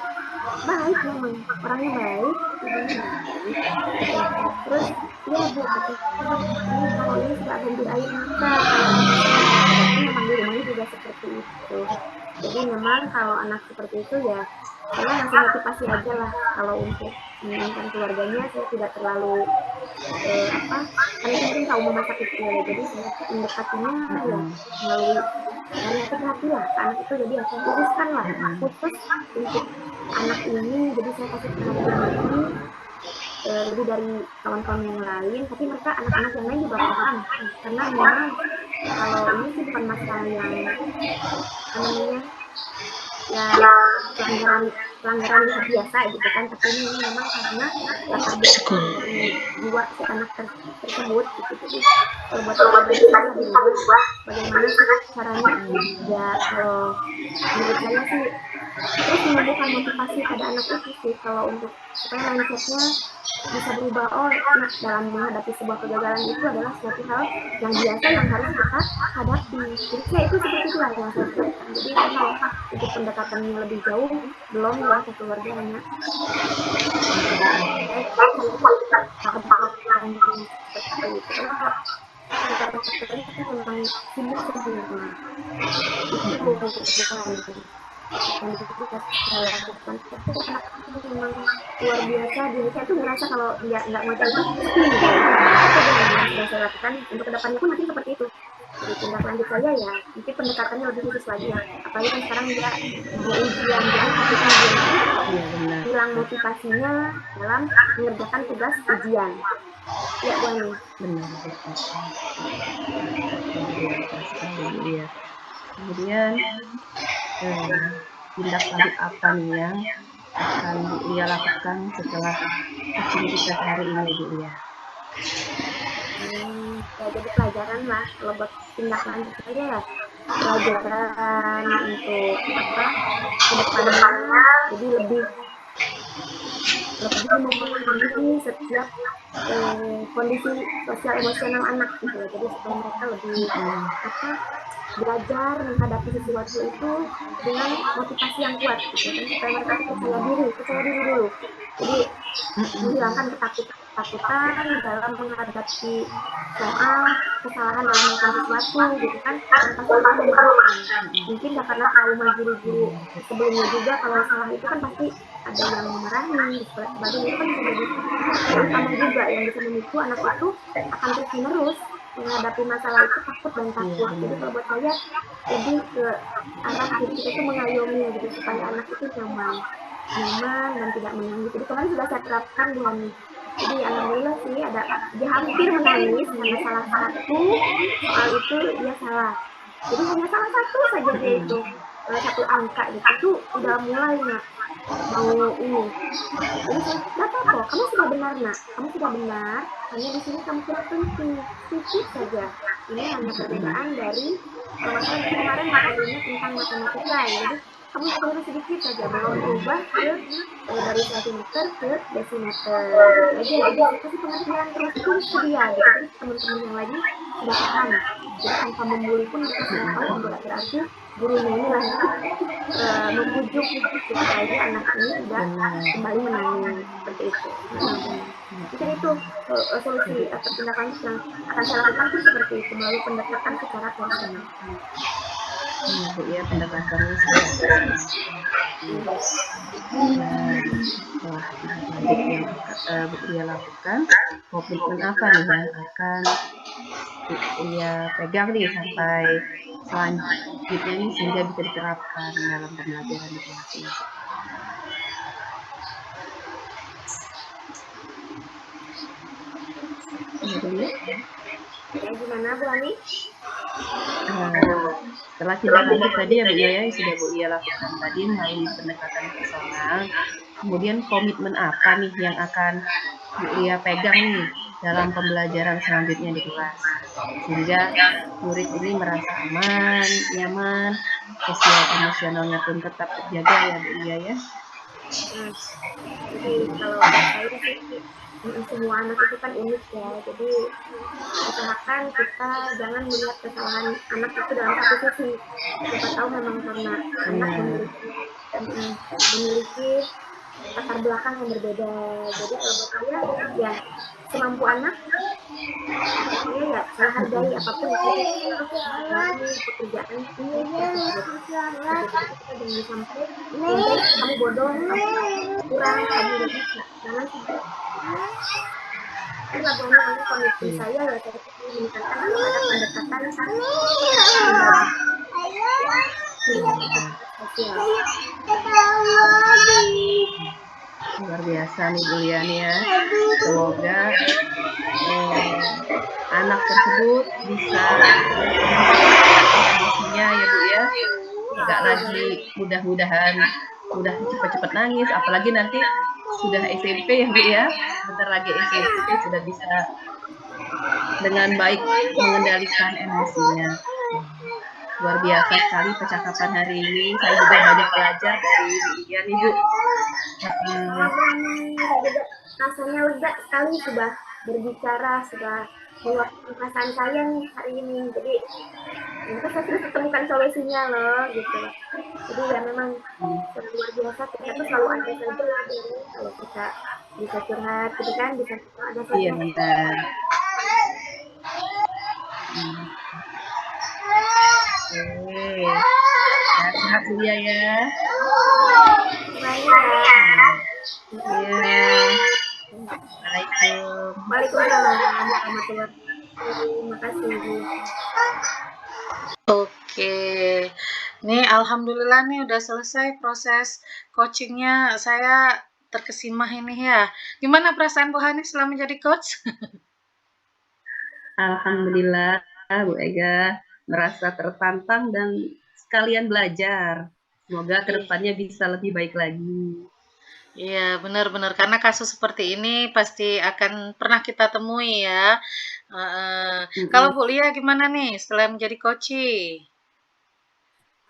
baik memang orangnya baik, ibunya baik. Terus ya Bu, ini kalau ini sudah ganti air mata, tapi memang di rumahnya juga seperti itu. Jadi memang kalau anak seperti itu ya saya ngasih motivasi aja lah. Kalau untuk menyenangkan keluarganya saya tidak terlalu karena mungkin trauma masa kecil ya, jadi saya mendekatinya ya melalui dari hati lah ke anak itu. Jadi saya khususkan lah khusus untuk anak ini, jadi saya kasih perhatian lebih dari kawan-kawan yang lain. Tapi mereka anak-anak yang lain juga paham, karena memang kalau ini sih bukan masalah yang namanya ya pelanggaran biasa gitu kan, tapi ini memang karena latar belakang dari jiwa si anak tersebut gitu. Jadi kalau buat saya bisa dirubah, bagaimana sih caranya? Ya kalau menurut saya sih terus menumbuhkan motivasi pada anak itu sih, kalau untuk supaya mindsetnya bisa berubah. Oh, nah, dalam menghadapi sebuah kegagalan itu adalah suatu hal yang biasa yang harus kita hadapi. Jadi saya itu seperti itulah yang saya lakukan. Jadi saya kalau untuk pendekatannya lebih jauh belum ya ke keluarganya. Memang sibuk sebenarnya. Dan itu kita lakukan itu anak memang luar biasa. Dia tuh ngerasa kalau dia nggak mau jadi sepi gitu. Itu yang saya lakukan untuk kedepannya pun nanti seperti itu. Jadi tindak lanjut saya ya mungkin pendekatannya lebih khusus lagi ya, apalagi kan sekarang dia mau ujian, jadi takutnya dia hilang motivasinya dalam mengerjakan tugas ujian. Ya Bu Ani. Benar. Iya. Kemudian tindak lanjut apa nih yang akan Bu Lia lakukan setelah coaching kita hari ini, Bu Lia? Ya jadi pelajaran lah kalau buat tindak lanjut saja ya, pelajaran untuk apa kedepannya, jadi lebih memahami setiap kondisi sosial emosional anak gitu ya. Jadi supaya mereka lebih belajar menghadapi sesuatu itu dengan motivasi yang kuat gitu kan, supaya mereka percaya diri dulu. Jadi menghilangkan ketakutan dalam menghadapi soal kesalahan dalam melakukan sesuatu gitu kan. Mungkin karena trauma guru-guru sebelumnya juga, kalau salah itu kan pasti ada yang memarahi sebagainya, itu kan bisa jadi utama juga yang bisa memicu anak itu akan terus menerus menghadapi masalah itu takut dan takut. Jadi kalau buat saya lebih ke arah kita itu mengayomi gitu supaya anak itu nyaman dan tidak menangis. Jadi kemarin sudah saya terapkan Bu Hani. Jadi alhamdulillah sih dia hampir menangis karena salah satu soal itu dia salah. Jadi hanya salah satu saja dia itu satu angka gitu, itu udah mulai nak mau ini. Jadi nggak apa-apa, kamu sudah benar nak, kamu sudah benar. Hanya di sini kamu kurang penting sedikit saja. Ini hanya perbedaan dari kemarin materinya tentang matematika. Jadi kamu keliru sedikit saja, belum berubah ke dari sentimeter ke desimeter. Jadi kasih pengertian terus ke dia. Jadi teman-teman yang lagi sudah paham. Jadi tanpa membuli pun mereka sudah tahu bahwa berarti gurunya ini lah membujuk supaya anak ini tidak kembali menangis seperti itu. Mungkin itu solusi atau tindakan yang akan saya lakukan itu seperti itu, melalui pendekatan secara personal. Bu ya, pendekatannya seperti wah, lanjut yang Bu Lia lakukan, komitmen apa nih yang akan Bu Lia pegang nih sampai selanjutnya nih sehingga bisa diterapkan dalam pembelajaran di kelas ini? Gimana Bu Ani? Setelah tindak lanjut tadi ya Bu Lia yang sudah Bu Lia lakukan tadi melalui pendekatan personal, kemudian komitmen apa nih yang akan Bu Lia pegang nih dalam pembelajaran selanjutnya di kelas sehingga murid ini merasa aman, nyaman, sosial emosionalnya pun tetap terjaga ya Bu Lia ya. Jadi kalau saya sih semua anak itu kan unik ya, jadi usahakan kita jangan melihat kesalahan anak itu dalam satu sisi. Kita tahu memang karena anak memiliki latar belakang yang berbeda. Jadi kalau buat saya ya semampu anak, ya saya hargai apapun itu pekerjaan ini. Jadi kita jangan sampai kamu bodoh, kurang, kamu udah bisa. Jangan sampai itu lagunya komitmen saya ya, saya meningkatkan ada pendekatan luar biasa nih Bu Lia ya. Semoga anak tersebut bisa emosinya ya Bu ya, nggak lagi mudah-mudahan cepat-cepat nangis, apalagi nanti sudah SMP ya Bu ya, bentar lagi SMP sudah bisa dengan baik mengendalikan emosinya. Luar biasa sekali percakapan hari ini, saya juga banyak belajar dari Ian Ibu. Rasanya lega sekali sudah berbicara, sudah meluapkan perasaan saya nih hari ini. Jadi ternyata saya sudah ketemukan solusinya loh gitu. Jadi ya memang luar biasa, kita tuh selalu ada saja kalau kita bisa curhat gitu kan, bisa ada saja. Iya benar. Oke, sehat dulu ya. Baik ya. Iya. Assalamualaikum. Waalaikumsalam warahmatullahi wabarakatuh. Terima kasih. Oke, nih alhamdulillah nih udah selesai proses coachingnya. Saya terkesima ini ya. Gimana perasaan Bu Hani setelah menjadi coach? Alhamdulillah Bu Ega merasa tertantang dan sekalian belajar. Semoga kedepannya bisa lebih baik lagi. Iya, benar-benar karena kasus seperti ini pasti akan pernah kita temui ya. Kalau Bu Lia gimana nih setelah menjadi coaching?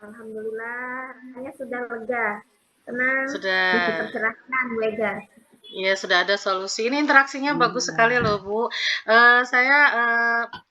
Alhamdulillah, saya sudah lega, tenang, Sudah. bisa tercerahkan, lega. Iya, sudah ada solusi. Ini interaksinya bagus sekali loh, Bu. Saya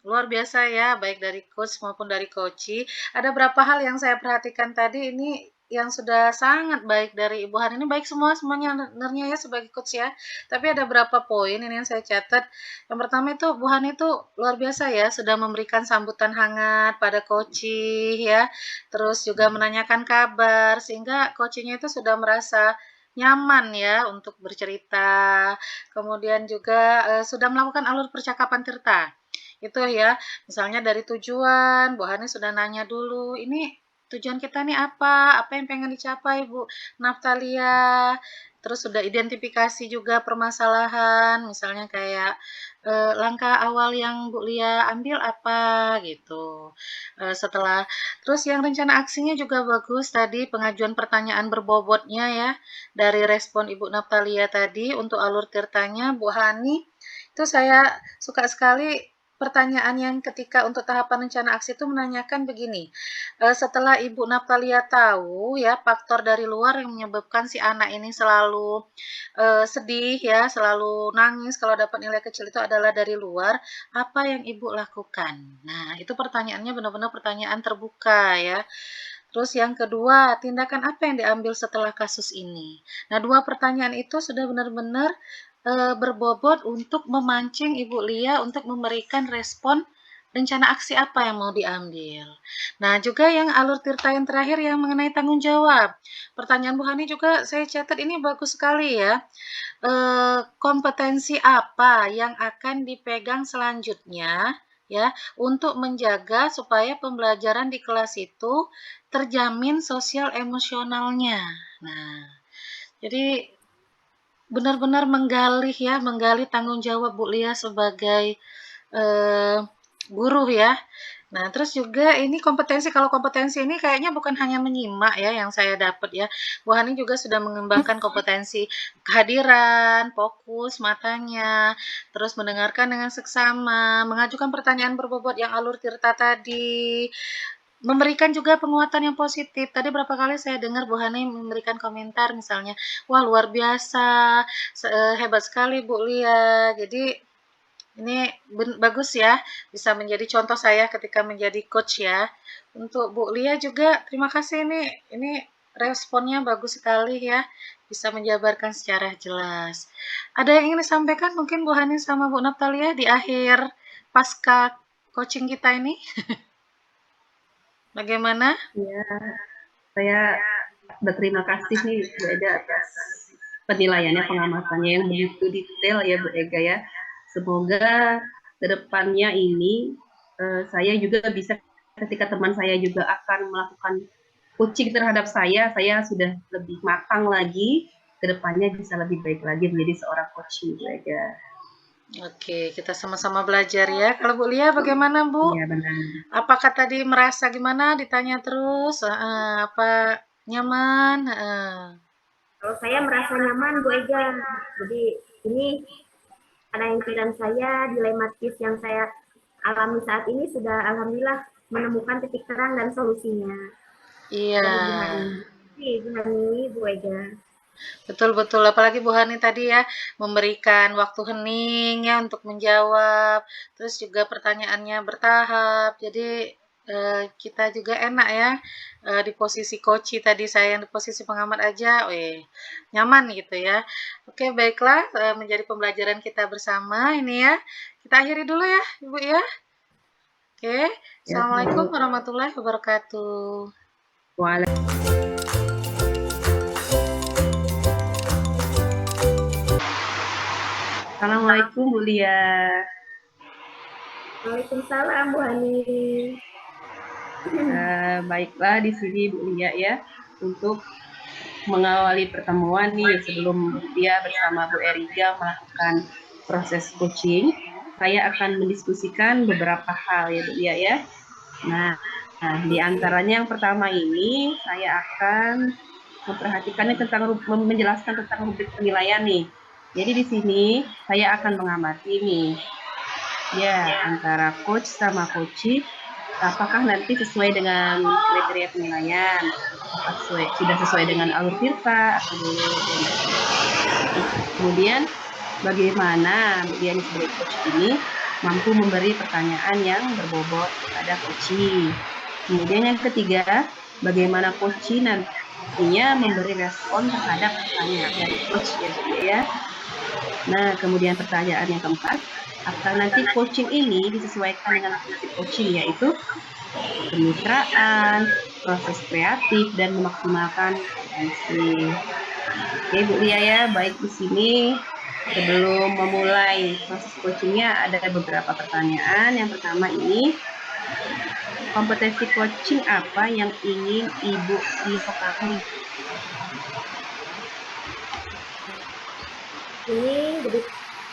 luar biasa ya, baik dari coach maupun dari coachee. Ada berapa hal yang saya perhatikan tadi ini yang sudah sangat baik dari Ibu Hani. Ini baik semuanya sebenarnya ya sebagai coach ya. Tapi ada berapa poin ini yang saya catat. Yang pertama itu Bu Hani itu luar biasa ya, sudah memberikan sambutan hangat pada coachee ya. Terus juga menanyakan kabar sehingga coachee-nya itu sudah merasa nyaman ya untuk bercerita, kemudian juga sudah melakukan alur percakapan tirta. Itu ya, misalnya dari tujuan, Bu Hani sudah nanya dulu, ini tujuan kita nih apa? Apa yang pengen dicapai Bu Naftalia? Terus sudah identifikasi juga permasalahan, misalnya kayak langkah awal yang Bu Lia ambil apa gitu. Setelah terus yang rencana aksinya juga bagus tadi pengajuan pertanyaan berbobotnya ya dari respon Ibu Naftalia tadi untuk alur tirtanya Bu Hani itu saya suka sekali pertanyaan yang ketika untuk tahapan rencana aksi itu menanyakan begini, setelah Ibu Naftalia tahu ya faktor dari luar yang menyebabkan si anak ini selalu sedih ya, selalu nangis kalau dapat nilai kecil itu adalah dari luar, apa yang Ibu lakukan? Nah, itu pertanyaannya benar-benar pertanyaan terbuka ya. Terus yang kedua, tindakan apa yang diambil setelah kasus ini? Nah, dua pertanyaan itu sudah benar-benar berbobot untuk memancing Ibu Lia untuk memberikan respon rencana aksi apa yang mau diambil. Nah, juga yang alur tirta yang terakhir yang mengenai tanggung jawab. Pertanyaan Bu Hani juga saya catat ini bagus sekali ya. Kompetensi apa yang akan dipegang selanjutnya ya untuk menjaga supaya pembelajaran di kelas itu terjamin sosial emosionalnya. Nah, jadi benar-benar menggali tanggung jawab Bu Lia sebagai guru ya. Nah, terus juga ini kalau kompetensi ini kayaknya bukan hanya menyimak ya yang saya dapat ya. Bu Hani juga sudah mengembangkan kompetensi kehadiran, fokus matanya, terus mendengarkan dengan seksama, mengajukan pertanyaan berbobot yang alur tirta tadi, memberikan juga penguatan yang positif. Tadi berapa kali saya dengar Bu Hani memberikan komentar misalnya, wah luar biasa, hebat sekali Bu Lia. Jadi ini bagus ya, bisa menjadi contoh saya ketika menjadi coach ya. Untuk Bu Lia juga terima kasih ini responnya bagus sekali ya, bisa menjabarkan secara jelas. Ada yang ingin disampaikan mungkin Bu Hani sama Bu Naftalia di akhir pasca coaching kita ini? Bagaimana? Ya, saya berterima kasih nih Bu Ega atas penilaiannya, pengamatannya yang begitu detail ya Bu Ega ya. Semoga kedepannya ini saya juga bisa ketika teman saya juga akan melakukan coaching terhadap saya sudah lebih matang lagi, kedepannya bisa lebih baik lagi menjadi seorang coaching Bu Ega. Oke, kita sama-sama belajar ya. Kalau Bu Lia bagaimana Bu? Iya benar. Apakah tadi merasa gimana ditanya terus? Apa nyaman? Kalau saya merasa nyaman, Bu Ega. Jadi ini ada yang pikiran saya, dilematis yang saya alami saat ini sudah alhamdulillah menemukan titik terang dan solusinya Iya. dari Bu Hani. Bu Hani, Bu Ega. Betul-betul, apalagi Bu Hani tadi ya, memberikan waktu hening ya untuk menjawab, terus juga pertanyaannya bertahap, jadi kita juga enak ya, di posisi coach tadi, saya yang di posisi pengamat aja, nyaman gitu ya. Oke, baiklah, menjadi pembelajaran kita bersama ini ya. Kita akhiri dulu ya, Ibu ya. Oke, Ya Assalamualaikum Bu. warahmatullahi wabarakatuh. Assalamualaikum Bu Lia. Waalaikumsalam Bu Hani. Baiklah di sini Bu Lia ya untuk mengawali pertemuan nih sebelum dia bersama Bu Eriga melakukan proses coaching. Saya akan mendiskusikan beberapa hal ya Bu Lia ya. Nah, di antaranya yang pertama ini saya akan memperhatikannya tentang menjelaskan tentang rubrik penilaian nih. Jadi di sini saya akan mengamati nih ya antara coach sama coachee apakah nanti sesuai dengan kriteria penilaian, apakah sudah sesuai dengan alur tirta atau belum. Kemudian bagaimana dia sebagai coach ini mampu memberi pertanyaan yang berbobot kepada coachee. Kemudian yang ketiga, bagaimana coachee nantinya memberi respon terhadap pertanyaan dari coach ya. Nah, kemudian pertanyaan yang keempat, apakah nanti coaching ini disesuaikan dengan prinsip coaching yaitu kemitraan, proses kreatif, dan memaksimalkan potensi. Oke, Bu Lia ya, baik di sini sebelum memulai proses coachingnya ada beberapa pertanyaan. Yang pertama ini, kompetensi coaching apa yang ingin Ibu dipahami? Ini jadi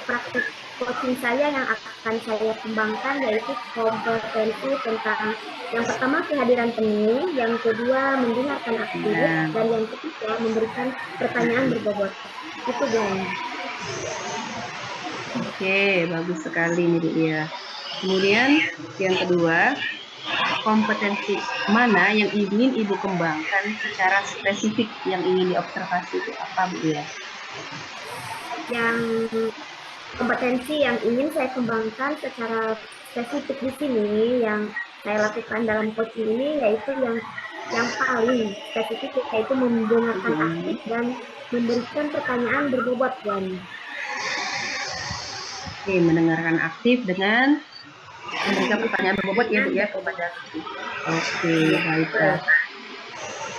praktik coaching saya yang akan saya kembangkan yaitu kompetensi tentang yang pertama kehadiran penuh, yang kedua mendengarkan aktif, dan yang ketiga memberikan pertanyaan berbobot. Itu dong. Oke, bagus sekali nih Bu Lia. Kemudian yang kedua, kompetensi mana yang ingin Ibu kembangkan secara spesifik yang ingin diobservasi itu apa Bu Lia? Yang kompetensi yang ingin saya kembangkan secara spesifik di sini yang saya lakukan dalam coaching ini yaitu yang paling spesifik yaitu mendengarkan aktif dan memberikan pertanyaan berbobot dan Oke, mendengarkan aktif dengan memberikan pertanyaan berbobot ya Bu ya kepada. Oke, baiklah.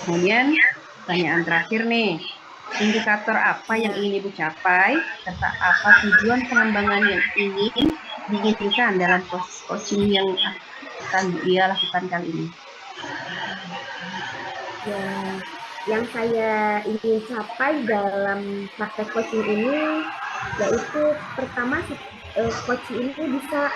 Kemudian pertanyaan terakhir nih, indikator apa yang ingin Ibu capai serta apa tujuan pengembangan yang ingin diinginkan dalam proses coaching yang akan dia lakukan kali ini? Ya, yang saya ingin capai dalam praktek coaching ini yaitu pertama coach ini bisa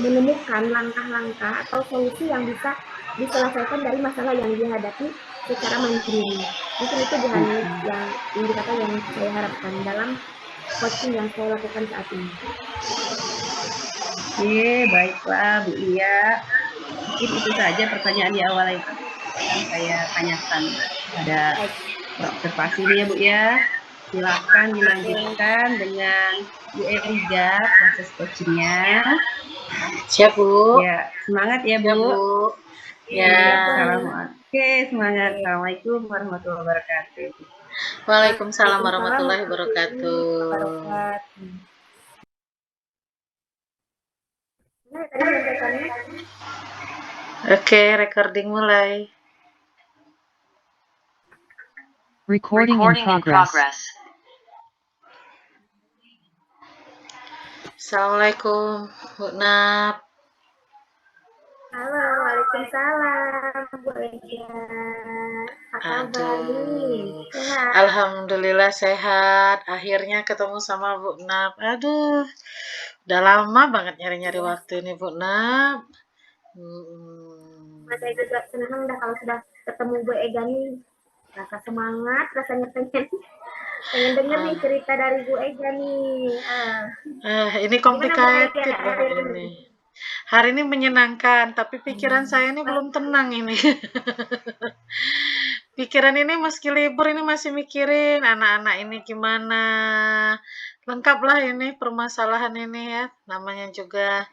menemukan langkah-langkah atau solusi yang bisa diselesaikan dari masalah yang dihadapi secara mandiri. Mungkin itu yang indikator yang saya harapkan dalam coaching yang saya lakukan saat ini. Oke, baiklah Bu Lia. Mungkin itu saja pertanyaan di awal yang saya tanyakan. Ada observasi ya Bu ya. Silakan dilanjutkan dengan Bu Eriga proses coachingnya. Siap Bu. Ya, semangat ya Bu. Siap Bu. Ya. Oke, semangat. Assalamualaikum warahmatullahi wabarakatuh. Waalaikumsalam warahmatullahi wabarakatuh. Oke, recording mulai. Recording in progress. Assalamualaikum, Bu Nap. Halo, waalaikumsalam Bu Ega. kabar nih? Aduh, Sehat? alhamdulillah sehat. Akhirnya ketemu sama Bu Nap. Aduh, udah lama banget nyari-nyari Ya, waktu ini Bu Nap. Hmm. saya juga senang dah kalau sudah ketemu Bu Ega nih. Rasa semangat, rasanya pengen denger nih Ah, cerita dari Bu Ega nih. ini Gimana Bu Ega complicated banget hari ini? ini. Hari ini menyenangkan, tapi pikiran saya ini Mas, belum tenang ini. Pikiran ini meski libur ini masih mikirin anak-anak ini gimana. Lengkap lah ini permasalahan ini ya. Namanya juga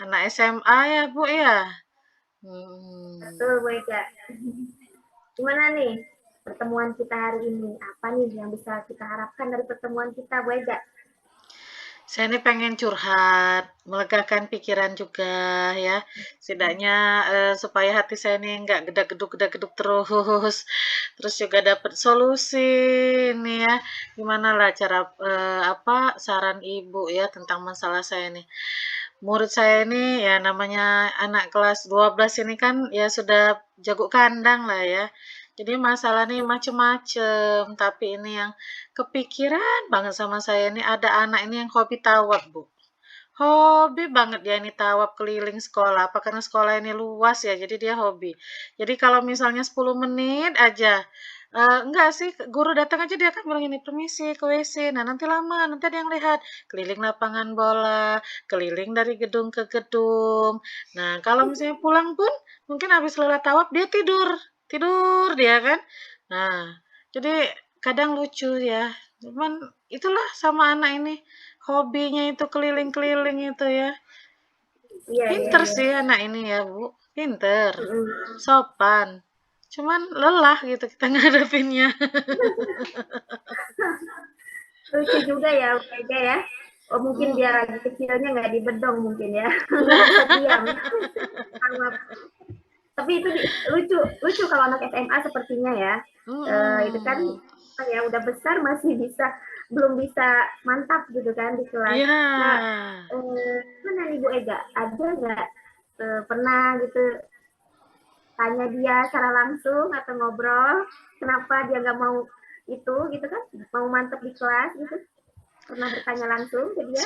anak SMA ya, Bu ya. Hmm. betul Bu Ega. Gimana nih pertemuan kita hari ini? Apa nih yang bisa kita harapkan dari pertemuan kita Bu Ega? Saya ini pengen curhat, melegakan pikiran juga ya. Setidaknya supaya hati saya ini nggak gedak-geduk terus. Terus juga dapat solusi nih ya. Gimana lah cara apa saran Ibu ya tentang masalah saya ini. Murid saya ini ya namanya anak kelas 12 ini kan ya sudah jago kandang lah ya. Jadi masalah nih macem-macem, tapi ini yang kepikiran banget sama saya ini ada anak ini yang hobi tawaf, Bu. Hobi banget dia ini tawaf keliling sekolah, apa karena sekolah ini luas ya, jadi dia hobi. Jadi kalau misalnya 10 menit aja, enggak sih, guru datang aja dia akan bilang ini "Permisi, ke WC." Nah, nanti lama, nanti ada yang lihat. Keliling lapangan bola, keliling dari gedung ke gedung. Nah, kalau misalnya pulang pun mungkin habis lelah tawaf dia tidur, tidur dia kan. Nah, jadi kadang lucu ya, cuman itulah sama anak ini. Hobinya itu keliling-keliling itu ya. Iya, iya, Pinter iya. sih anak ini ya, Bu. Pinter. Mm-mm. Sopan. Cuman lelah gitu kita ngadepinnya. Lucu juga ya Bu Ega ya. Oh mungkin dia Mm. lagi kecilnya nggak dibedong mungkin ya, nggak bisa diam. Tapi itu lucu, lucu kalau anak SMA sepertinya ya. Itu kan Mm-mm. ya udah besar masih bisa, belum bisa mantap gitu kan di kelas. Iya. Nah, mana Ibu Ega? Ada nggak pernah gitu tanya dia secara langsung atau ngobrol kenapa dia nggak mau itu gitu kan, mau mantap di kelas gitu? Pernah bertanya langsung ke dia?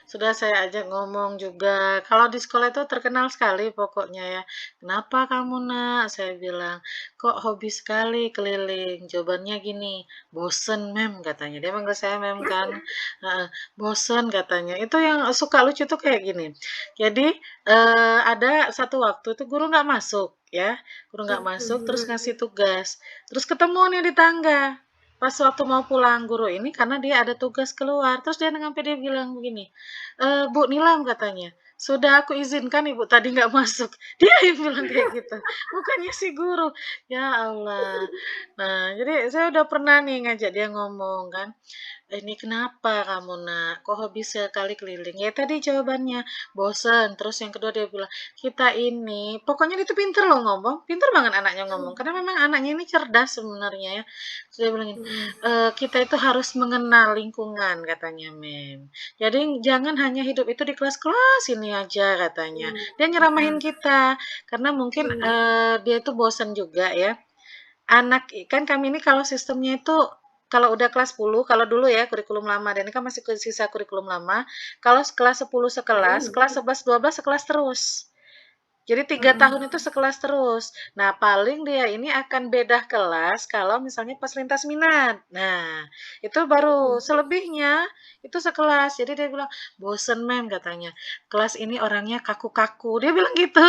Sudah saya ajak ngomong juga. Kalau di sekolah itu terkenal sekali pokoknya ya. "Kenapa kamu, Nak?" Saya bilang. "Kok hobi sekali keliling?" Jawabannya gini, "Bosen, Mem," katanya. Dia manggil saya Mem kan. Heeh, "Bosen," katanya. Itu yang suka lucu tuh kayak gini. Jadi, ada satu waktu itu guru nggak masuk ya, guru nggak masuk terus ngasih tugas. Terus ketemu nih di tangga. Pas waktu mau pulang guru ini karena dia ada tugas keluar, terus dia sampai dia bilang begini, "Bu Nilam," katanya, "sudah aku izinkan Ibu tadi nggak masuk." Dia yang bilang kayak gitu, bukannya si guru. Ya Allah. Nah, jadi saya udah pernah nih ngajak dia ngomong kan, "Ini kenapa kamu, Nak? Kok hobi sekali keliling?" Ya tadi jawabannya, bosen. Terus yang kedua dia bilang, "Kita ini," pokoknya dia tuh pinter loh ngomong, pinter banget anaknya ngomong, karena memang anaknya ini cerdas sebenarnya ya. Terus dia bilang gini, "Kita itu harus mengenal lingkungan," katanya, Mem. "Jadi jangan hanya hidup itu di kelas-kelas ini aja," katanya. Dia nyeramahin kita, karena mungkin, dia itu bosan juga ya. Kan kami ini kalau sistemnya itu, kalau udah kelas 10, kalau dulu ya kurikulum lama dan ini kan masih sisa kurikulum lama, kalau kelas 10 sekelas, kelas 11, 12 sekelas terus. Jadi 3 tahun itu sekelas terus. Nah, paling dia ini akan beda kelas kalau misalnya pas lintas minat. Nah, itu baru. Selebihnya itu sekelas. Jadi dia bilang, "Bosen, Mem," katanya. "Kelas ini orangnya kaku-kaku." Dia bilang gitu.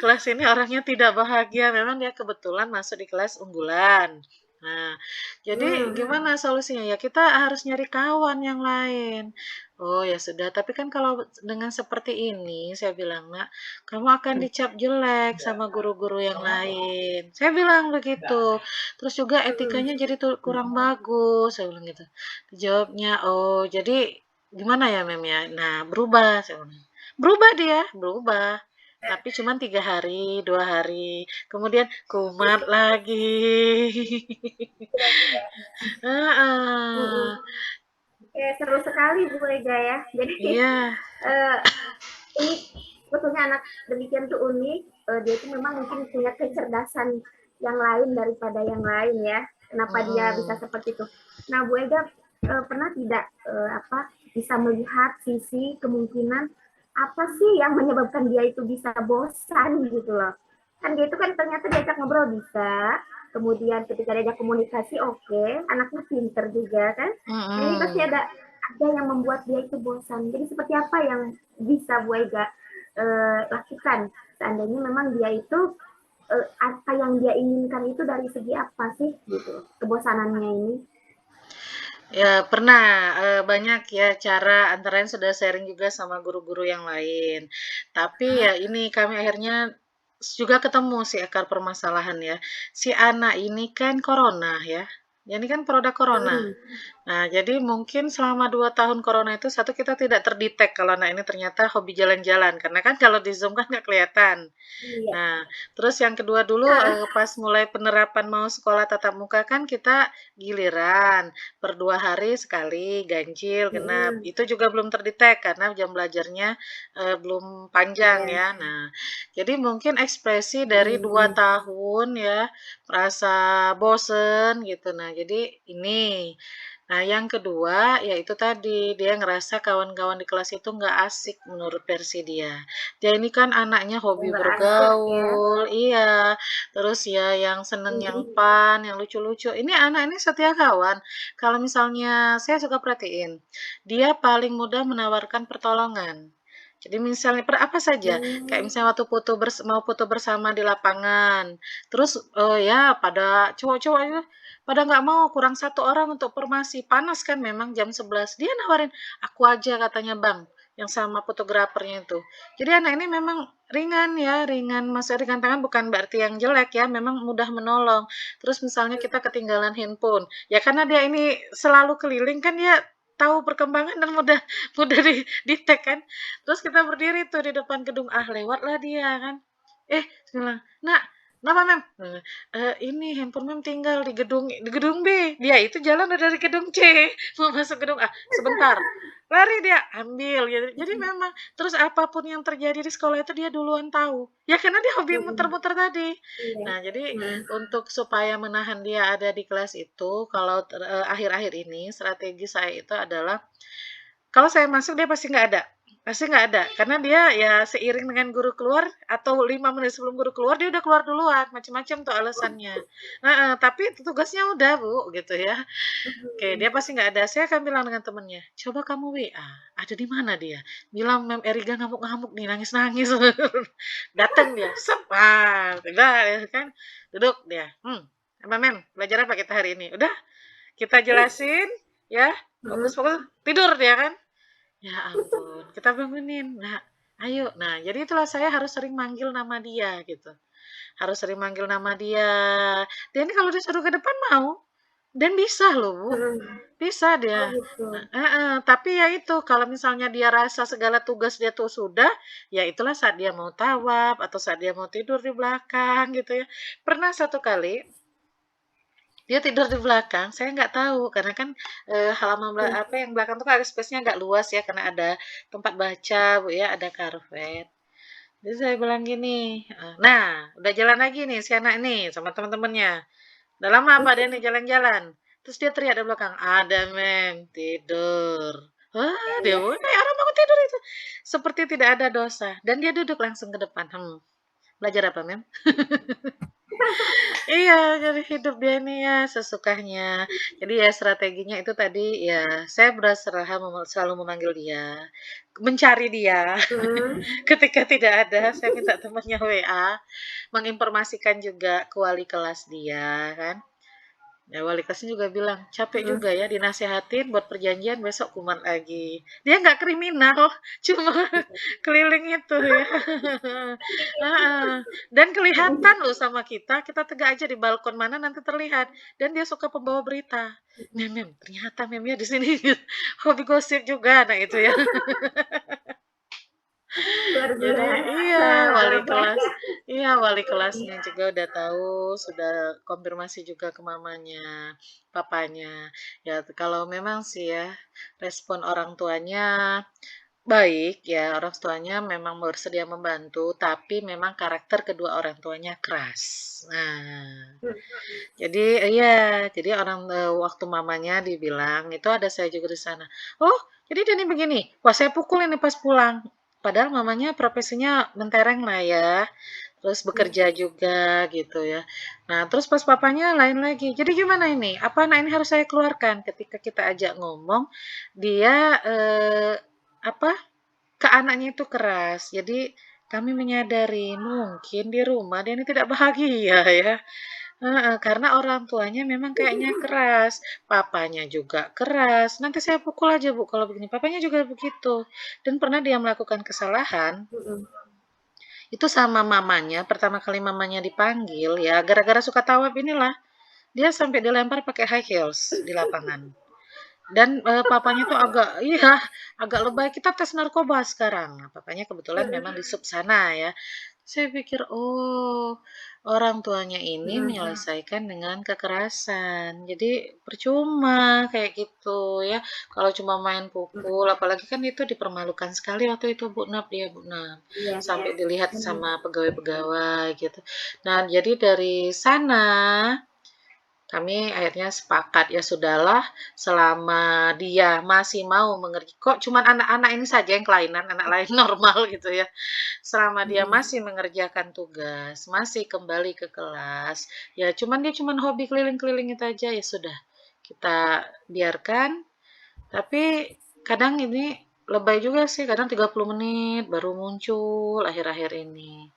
Kelas ini orangnya tidak bahagia. Memang dia kebetulan masuk di kelas unggulan. Nah, jadi gimana solusinya? Ya kita harus nyari kawan yang lain. Oh ya sudah, tapi kan kalau dengan seperti ini, saya bilang, "Nak, kamu akan dicap jelek sama guru-guru yang lain." Saya bilang begitu. Terus juga etikanya jadi tuh kurang bagus, saya bilang gitu. Jawabnya, "Oh, jadi gimana ya, Mem ya?" Nah, berubah, saya bilang. Berubah dia, berubah. Tapi cuma 3 hari, 2 hari, kemudian kumat lagi. Heeh. Oke, seru sekali Bu Ega ya. Jadi Iya, eh, ini sebetulnya anak demikian tuh unik. Dia itu memang mungkin punya kecerdasan yang lain daripada yang lain ya. Kenapa dia bisa seperti itu? Nah, Bu Ega pernah tidak bisa melihat sisi kemungkinan apa sih yang menyebabkan dia itu bisa bosan gitu loh? Kan dia itu kan ternyata diajak ngobrol bisa, kemudian ketika diajak komunikasi oke, anaknya pinter juga kan. Nah ini pasti ada yang membuat dia itu bosan. Jadi seperti apa yang bisa Bu Ega lakukan seandainya memang dia itu apa yang dia inginkan itu dari segi apa sih gitu kebosanannya ini? Ya pernah, banyak ya cara, antara lain sudah sharing juga sama guru-guru yang lain. Tapi ya ini kami akhirnya juga ketemu si akar permasalahan ya. Si anak ini kan corona ya, ini kan produk corona. Nah, jadi mungkin selama 2 tahun corona itu, satu, kita tidak terdetek kalau anak ini ternyata hobi jalan-jalan, karena kan kalau di Zoom kan nggak kelihatan. Iya. Nah, terus yang kedua dulu pas mulai penerapan mau sekolah tatap muka kan kita giliran per 2 hari sekali, ganjil, genap. Itu juga belum terdetek karena jam belajarnya belum panjang Iya. ya. Nah, jadi mungkin ekspresi dari 2 tahun ya, merasa bosen gitu. Nah, jadi ini. Nah, yang kedua, yaitu tadi, dia ngerasa kawan-kawan di kelas itu nggak asik menurut versi dia. Dia ini kan anaknya hobi Nggak asik ya. bergaul, iya, terus ya yang seneng yang fun, yang lucu-lucu. Ini anak ini setia kawan. Kalau misalnya saya suka perhatiin, dia paling mudah menawarkan pertolongan. Jadi misalnya apa saja, kayak misalnya waktu mau foto bersama di lapangan, terus ya pada cowok-cowok itu pada nggak mau, kurang 1 orang untuk formasi, panas kan memang jam 11, dia nawarin, "Aku aja," katanya Bang, yang sama fotografernya itu. Jadi anak ini memang ringan ya, maksudnya ringan tangan bukan berarti yang jelek ya, memang mudah menolong. Terus misalnya kita ketinggalan handphone, ya karena dia ini selalu keliling kan dia tahu perkembangan dan mudah mudah di-tag kan. Terus kita berdiri tuh di depan gedung A, lewatlah dia kan. Bilang, "Nak, kenapa Mem?" Ini handphone Mem tinggal di gedung B. Dia itu jalan dari gedung C mau masuk gedung A. Sebentar, lari dia ambil gitu. Jadi memang terus apapun yang terjadi di sekolah itu dia duluan tahu. Ya karena dia hobi muter-muter tadi. Iya. Nah, jadi untuk supaya menahan dia ada di kelas itu, kalau akhir-akhir ini strategi saya itu adalah kalau saya masuk dia pasti nggak ada, karena dia ya seiring dengan guru keluar atau 5 menit sebelum guru keluar, dia udah keluar duluan, macam-macam tuh alasannya. Heeh, tapi tugasnya udah Bu, gitu ya. Oke, dia pasti nggak ada, saya akan bilang dengan temennya, "Coba kamu WA, ada di mana dia? Bilang Mem Eriga ngamuk-ngamuk nih, nangis-nangis." Datang dia, udah ya kan, duduk dia, "Apa Mem, belajar apa kita hari ini?" Udah, kita jelasin ya, fokus-fokus, tidur dia kan. Ya ampun, kita bangunin, "Nak, ayo." Nah, jadi itulah saya harus sering manggil nama dia gitu. Harus sering manggil nama dia. Dia ini kalau disuruh ke depan mau dan bisa loh, Bu. Bisa Oh dia. gitu. Tapi ya itu kalau misalnya dia rasa segala tugas dia tuh sudah, ya itulah saat dia mau tawaf atau saat dia mau tidur di belakang gitu ya. Pernah satu kali dia tidur di belakang, saya nggak tahu karena kan, halaman yang belakang tuh kan space-nya agak luas ya karena ada tempat baca, Bu, ya, ada karpet. Jadi saya bilang gini, nah udah jalan lagi nih si anak ini sama teman-temannya. "Udah lama apa dia nih jalan-jalan?" Terus dia teriak di belakang, "Ada Mem, tidur." Wah, dia kayak orang bangun tidur itu, seperti tidak ada dosa dan dia duduk langsung ke depan, "Belajar apa Mem?" Iya, jadi hidup dia ini ya sesukanya. Jadi ya strateginya itu tadi ya saya berusaha selalu memanggil dia, mencari dia. Ketika tidak ada, saya minta temannya WA, menginformasikan juga ke wali kelas dia kan. Ya wali kelasnya juga bilang, "Capek juga ya dinasehatin buat perjanjian besok kumat lagi." Dia nggak kriminal, cuma keliling itu ya. Heeh, dan kelihatan loh sama kita, kita tegak aja di balkon mana nanti terlihat, dan dia suka pembawa berita. "Mem, ternyata Memnya di sini hobi gosip juga." Nah itu ya. Luar Jadi biasa. wali kelasnya juga udah tahu, sudah konfirmasi juga ke mamanya, papanya. Ya kalau memang sih ya, respon orang tuanya baik ya, orang tuanya memang bersedia membantu, tapi memang karakter kedua orang tuanya keras. Nah, Mhm. jadi waktu mamanya dibilang, itu ada saya juga di sana, "Oh, jadi dia ini begini? Wah, saya pukul ini pas pulang." Padahal mamanya profesinya mentereng lah ya, terus Mhm. bekerja juga gitu ya. Nah, terus pas papanya lain lagi, "Jadi gimana ini? Apa anak ini harus saya keluarkan?" Ketika kita ajak ngomong, dia, apa, ke anaknya itu keras. Jadi kami menyadari mungkin di rumah dia ini tidak bahagia ya. Heeh, karena orang tuanya memang kayaknya keras, papanya juga keras, "Nanti saya pukul aja Bu kalau begini." Papanya juga begitu. Dan pernah dia melakukan kesalahan, Mhm. itu sama mamanya, pertama kali mamanya dipanggil ya gara-gara suka tawab inilah, dia sampai dilempar pakai high heels di lapangan. Dan, papanya tuh agak iya, agak lebay, "Kita tes narkoba sekarang." Nah, papanya kebetulan memang di sub sana ya. Saya pikir, oh, orang tuanya ini Mhm. menyelesaikan dengan kekerasan. Jadi percuma kayak gitu ya, kalau cuma main pukul, Mhm. apalagi kan itu dipermalukan sekali waktu itu Bu Nap, dia Bu Nap, Iya, iya. sampai dilihat Benar. sama pegawai-pegawai gitu. Nah, jadi dari sana kami akhirnya sepakat, ya sudahlah selama dia masih mau mengerti kok cuman anak-anak ini saja yang kelainan, anak lain normal gitu ya. Selama dia Mhm. masih mengerjakan tugas, masih kembali ke kelas, ya cuman dia cuman hobi keliling-keliling itu aja, ya sudah kita biarkan. Tapi kadang ini lebay juga sih, kadang 30 menit baru muncul akhir-akhir ini.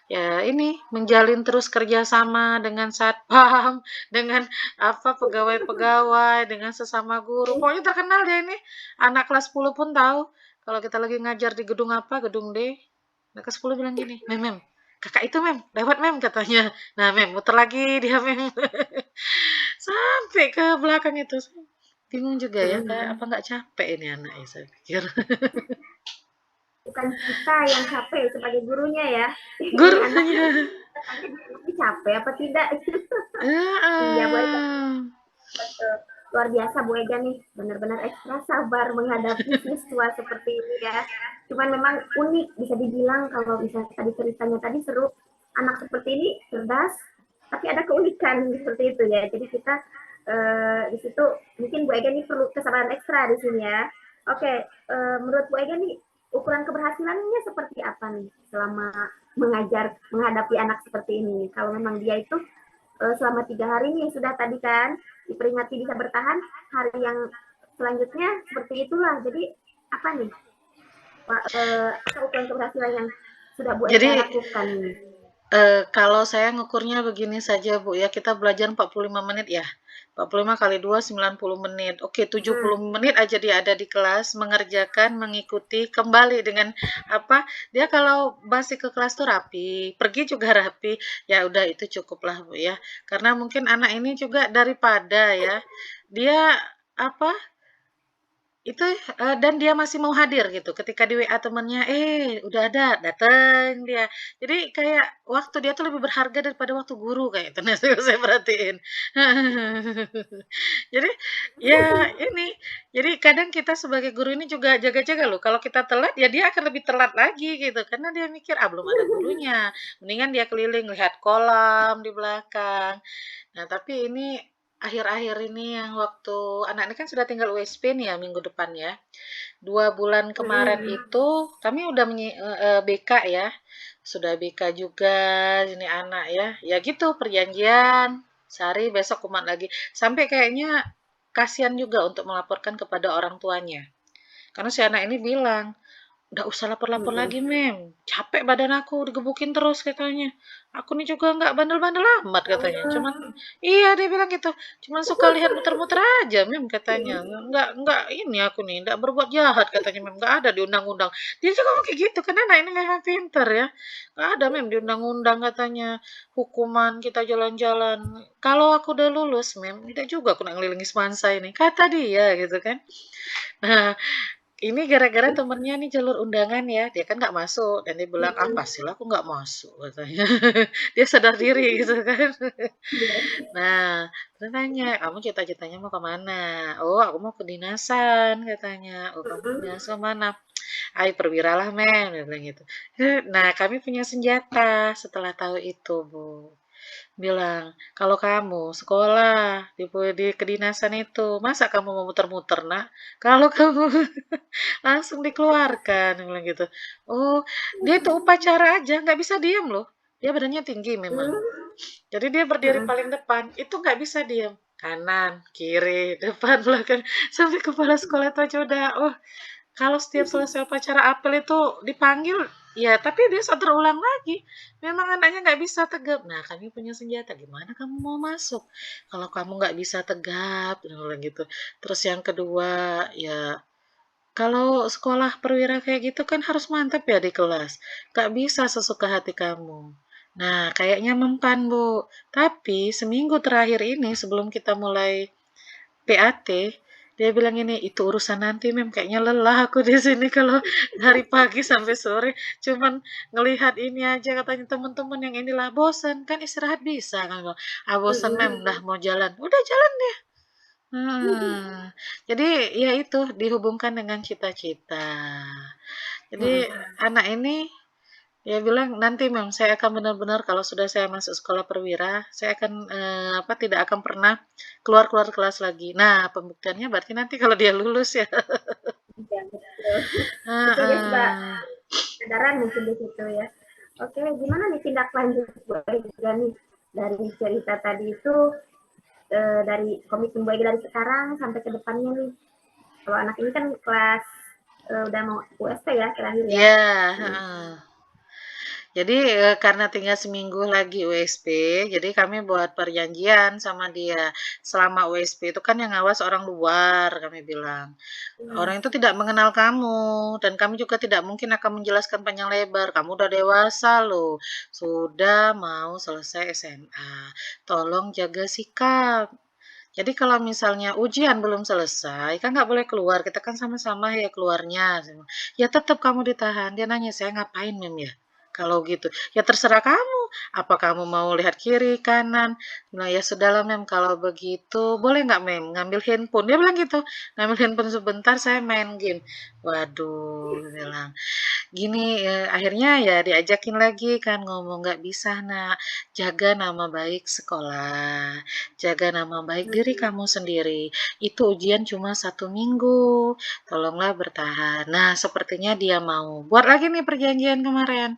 Ya ini, menjalin terus kerjasama dengan satpam, dengan pegawai-pegawai, dengan sesama guru, pokoknya terkenal dia ini, anak kelas 10 pun tahu kalau kita lagi ngajar di gedung apa, gedung D, anak kelas 10 bilang gini, "Mem mem, Kakak itu mem, lewat mem," katanya. Nah mem, muter lagi dia mem. Sampai ke belakang itu, bingung juga ya, kayak Mhm. apa nggak capek ini anak ya, saya pikir. Bukan kita yang capek sebagai gurunya ya. Ini anaknya Gurunya. ini capek apa tidak? Iya, Bu Ega. Heeh. Betul. Luar biasa Bu Ega nih, benar-benar ekstra sabar menghadapi siswa seperti ini ya. Cuman memang unik, bisa dibilang kalau misalnya tadi ceritanya tadi seru, anak seperti ini cerdas, tapi ada keunikan seperti itu ya. Jadi kita di situ mungkin Bu Ega nih perlu kesabaran ekstra di sini ya. Oke, menurut Bu Ega nih ukuran keberhasilannya seperti apa nih selama mengajar menghadapi anak seperti ini? Kalau memang dia itu selama 3 hari nih sudah tadi kan diperingati bisa bertahan, hari yang selanjutnya seperti itulah. Jadi apa nih apa ukuran keberhasilan yang sudah Bu Ega Jadi, lakukan nih? kalau saya ngukurnya begini saja Bu ya, kita belajar 45 menit ya, 45 kali 2 90 menit. Oke, 70 Hmm. menit aja dia ada di kelas, mengerjakan, mengikuti, kembali dengan dia kalau masih ke kelas tuh rapi, pergi juga rapi, ya udah itu cukuplah Bu ya. Karena mungkin anak ini juga daripada ya, dia apa, itu, dan dia masih mau hadir gitu, ketika di WA temennya, udah ada, dateng dia. Jadi kayak waktu dia tuh lebih berharga daripada waktu guru kayak itu, nah saya perhatiin. Jadi, ya ini, jadi kadang kita sebagai guru ini juga jaga-jaga loh, kalau kita telat, ya dia akan lebih telat lagi gitu, karena dia mikir, "Ah, belum ada gurunya." Mendingan dia keliling lihat kolam di belakang. Nah, tapi ini akhir-akhir ini yang waktu anak ini kan sudah tinggal USP nih ya minggu depan ya. 2 bulan kemarin itu kami udah BK ya, sudah BK juga ini anak ya. Ya gitu perjanjian, sehari besok kumat lagi. Sampai kayaknya kasihan juga untuk melaporkan kepada orang tuanya. Karena si anak ini bilang, "Nggak usah lapor-lapor lagi, Mem. Capek badan aku, digebukin terus," katanya. "Aku nih juga nggak bandel-bandel amat," katanya. "Cuman," iya, dia bilang gitu, "cuman suka lihat muter-muter aja, Mem," katanya. "Nggak ini aku nih, nggak berbuat jahat," katanya, Mem. "Nggak ada di undang-undang." Dia juga ngomong kayak gitu, karena anak ini memang pinter ya. "Nggak ada, Mem, di undang-undang," katanya, "hukuman kita jalan-jalan. Kalau aku udah lulus, Mem, tidak juga aku nak ngelilingi semansa ini," kata dia gitu kan. Nah, ini gara-gara temennya nih jalur undangan ya, dia kan nggak masuk dan dia bilang, "Ah, pastilah aku nggak masuk," katanya. Dia sadar diri gitu kan. Nah, terus nanya, "Kamu cita-citanya mau ke mana?" "Oh, aku mau ke dinasan," katanya. "Oh, kamu ke dinas ke mana?" "Ai perwira lah, Mem," dia bilang gitu. Nah, kami punya senjata setelah tahu itu, Bu. Bilang, "Kalau kamu sekolah di kedinasan itu, masa kamu mau muter-muter, Nak? Kalau kamu langsung dikeluarkan," dia bilang gitu. Oh, dia itu upacara aja, nggak bisa diem loh. Dia badannya tinggi memang. Hmm, Jadi dia berdiri paling depan, itu nggak bisa diem. Kanan, kiri, depan, belakang, sampai kepala sekolah itu aja udah, oh, kalau setiap selesai upacara apel itu dipanggil, ya tapi dia terulang lagi. Memang anaknya nggak bisa tegap. Nah, kami punya senjata. Gimana kamu mau masuk? Kalau kamu nggak bisa tegap, dia bilang gitu. Terus yang kedua, ya kalau sekolah perwira kayak gitu kan harus mantap ya di kelas. Nggak bisa sesuka hati kamu. Nah, kayaknya mempan, Bu. Tapi seminggu terakhir ini sebelum kita mulai PAT, dia bilang ini, "Itu urusan nanti, Mem, kayaknya lelah aku di sini kalau dari pagi sampai sore cuman ngelihat ini aja," katanya, "teman-teman yang inilah, bosan, kan istirahat bisa," kan bilang. "Ah, bosan, Mem, dah mau jalan." Udah jalan dia. Jadi ya itu dihubungkan dengan cita-cita. Jadi anak ini dia bilang, "Nanti Mem, saya akan benar-benar kalau sudah saya masuk sekolah perwira, saya akan, tidak akan pernah keluar-keluar kelas lagi." Nah, pembuktiannya berarti nanti kalau dia lulus ya. ya, betul. Betul, dia sudah Heeh. kesadaran mungkin di situ ya. Oke, gimana nih tindak lanjut Bu Ega nih dari cerita tadi itu, dari komitmen Bu Ega dari sekarang sampai ke depannya nih. Kalau anak ini kan kelas udah mau USP ya terakhir ya. Iya, heeh. Jadi, karena tinggal seminggu lagi USP, jadi kami buat perjanjian sama dia. Selama USP itu kan yang ngawas orang luar, kami bilang. Hmm. Orang itu tidak mengenal kamu, dan kami juga tidak mungkin akan menjelaskan panjang lebar. Kamu udah dewasa loh, sudah mau selesai SMA. Tolong jaga sikap. Jadi kalau misalnya ujian belum selesai, kan nggak boleh keluar. Kita kan sama-sama ya keluarnya. Ya tetap kamu ditahan. Dia nanya, saya ngapain, Mem ya? Kalau gitu, ya terserah kamu. Apa kamu mau lihat kiri, kanan? Nah ya sudahlah, Mem. Kalau begitu, boleh nggak, Mem? Ngambil handphone. Dia bilang gitu. Ngambil handphone sebentar, saya main game. Waduh, dia bilang. Gini, akhirnya ya diajakin lagi kan ngomong, "Nggak bisa Nak, jaga nama baik sekolah, jaga nama baik diri kamu sendiri. Itu ujian cuma 1 minggu, tolonglah bertahan." Nah, sepertinya dia mau. Buat lagi nih perjanjian kemarin.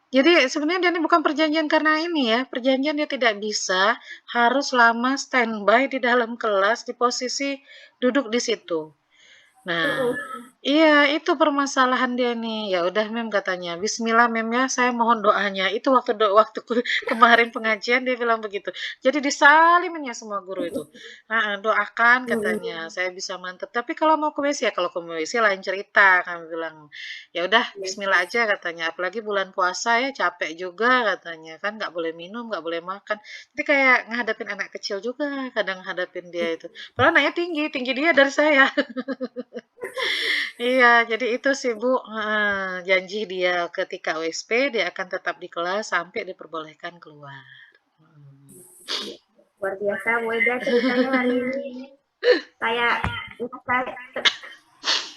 Jadi sebenarnya dia ini bukan perjanjian karena ini ya, perjanjian dia tidak bisa harus lama standby di dalam kelas di posisi duduk di situ. Nah, iya itu permasalahan dia nih. "Ya udah Mem," katanya, "Bismillah Mem ya, saya mohon doanya." Itu waktu kemarin pengajian dia bilang begitu. Jadi disalimin ya semua guru itu. Heeh, "Doakan," katanya, "saya bisa mantep, tapi kalau mau ke WC, ya kalau ke WC lain cerita," kami bilang. "Ya udah bismillah aja," katanya, "apalagi bulan puasa ya, capek juga," katanya, "kan nggak boleh minum, nggak boleh makan." Jadi kayak ngadepin anak kecil juga kadang ngadepin dia itu. Padahal anaknya tinggi, tinggi dia dari saya. Iya, jadi itu sih, Bu, heeh, janji dia ketika OSP dia akan tetap di kelas sampai diperbolehkan keluar. Mhm. Luar biasa Bu Ega ceritanya hari ini. Saya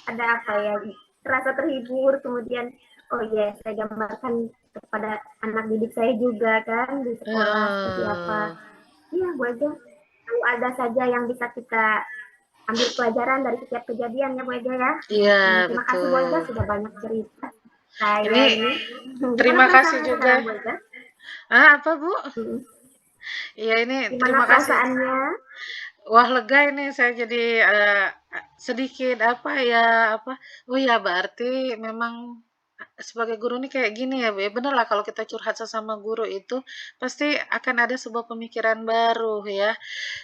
ada apa ya, terasa terhibur, kemudian oh iya saya gambarkan kepada anak didik saya juga kan di sekolah seperti apa. Heeh. Iya Bu Ega, selalu ada saja yang bisa kita ambil pelajaran dari setiap kejadian ya Bu Ega ya. Iya, Terima kasih Bu Ega betul. sudah banyak cerita saya Ini ini. Gimana terima kasih perasaannya juga. sekarang Bu Ega? Apa, Bu? Iya, ini Gimana terima kasih. perasaannya? Wah, lega ini saya jadi, sedikit apa ya, apa, oh ya berarti memang, sebagai guru nih kayak gini ya, Bu, ya, bener lah kalau kita curhat sesama guru itu pasti akan ada sebuah pemikiran baru ya.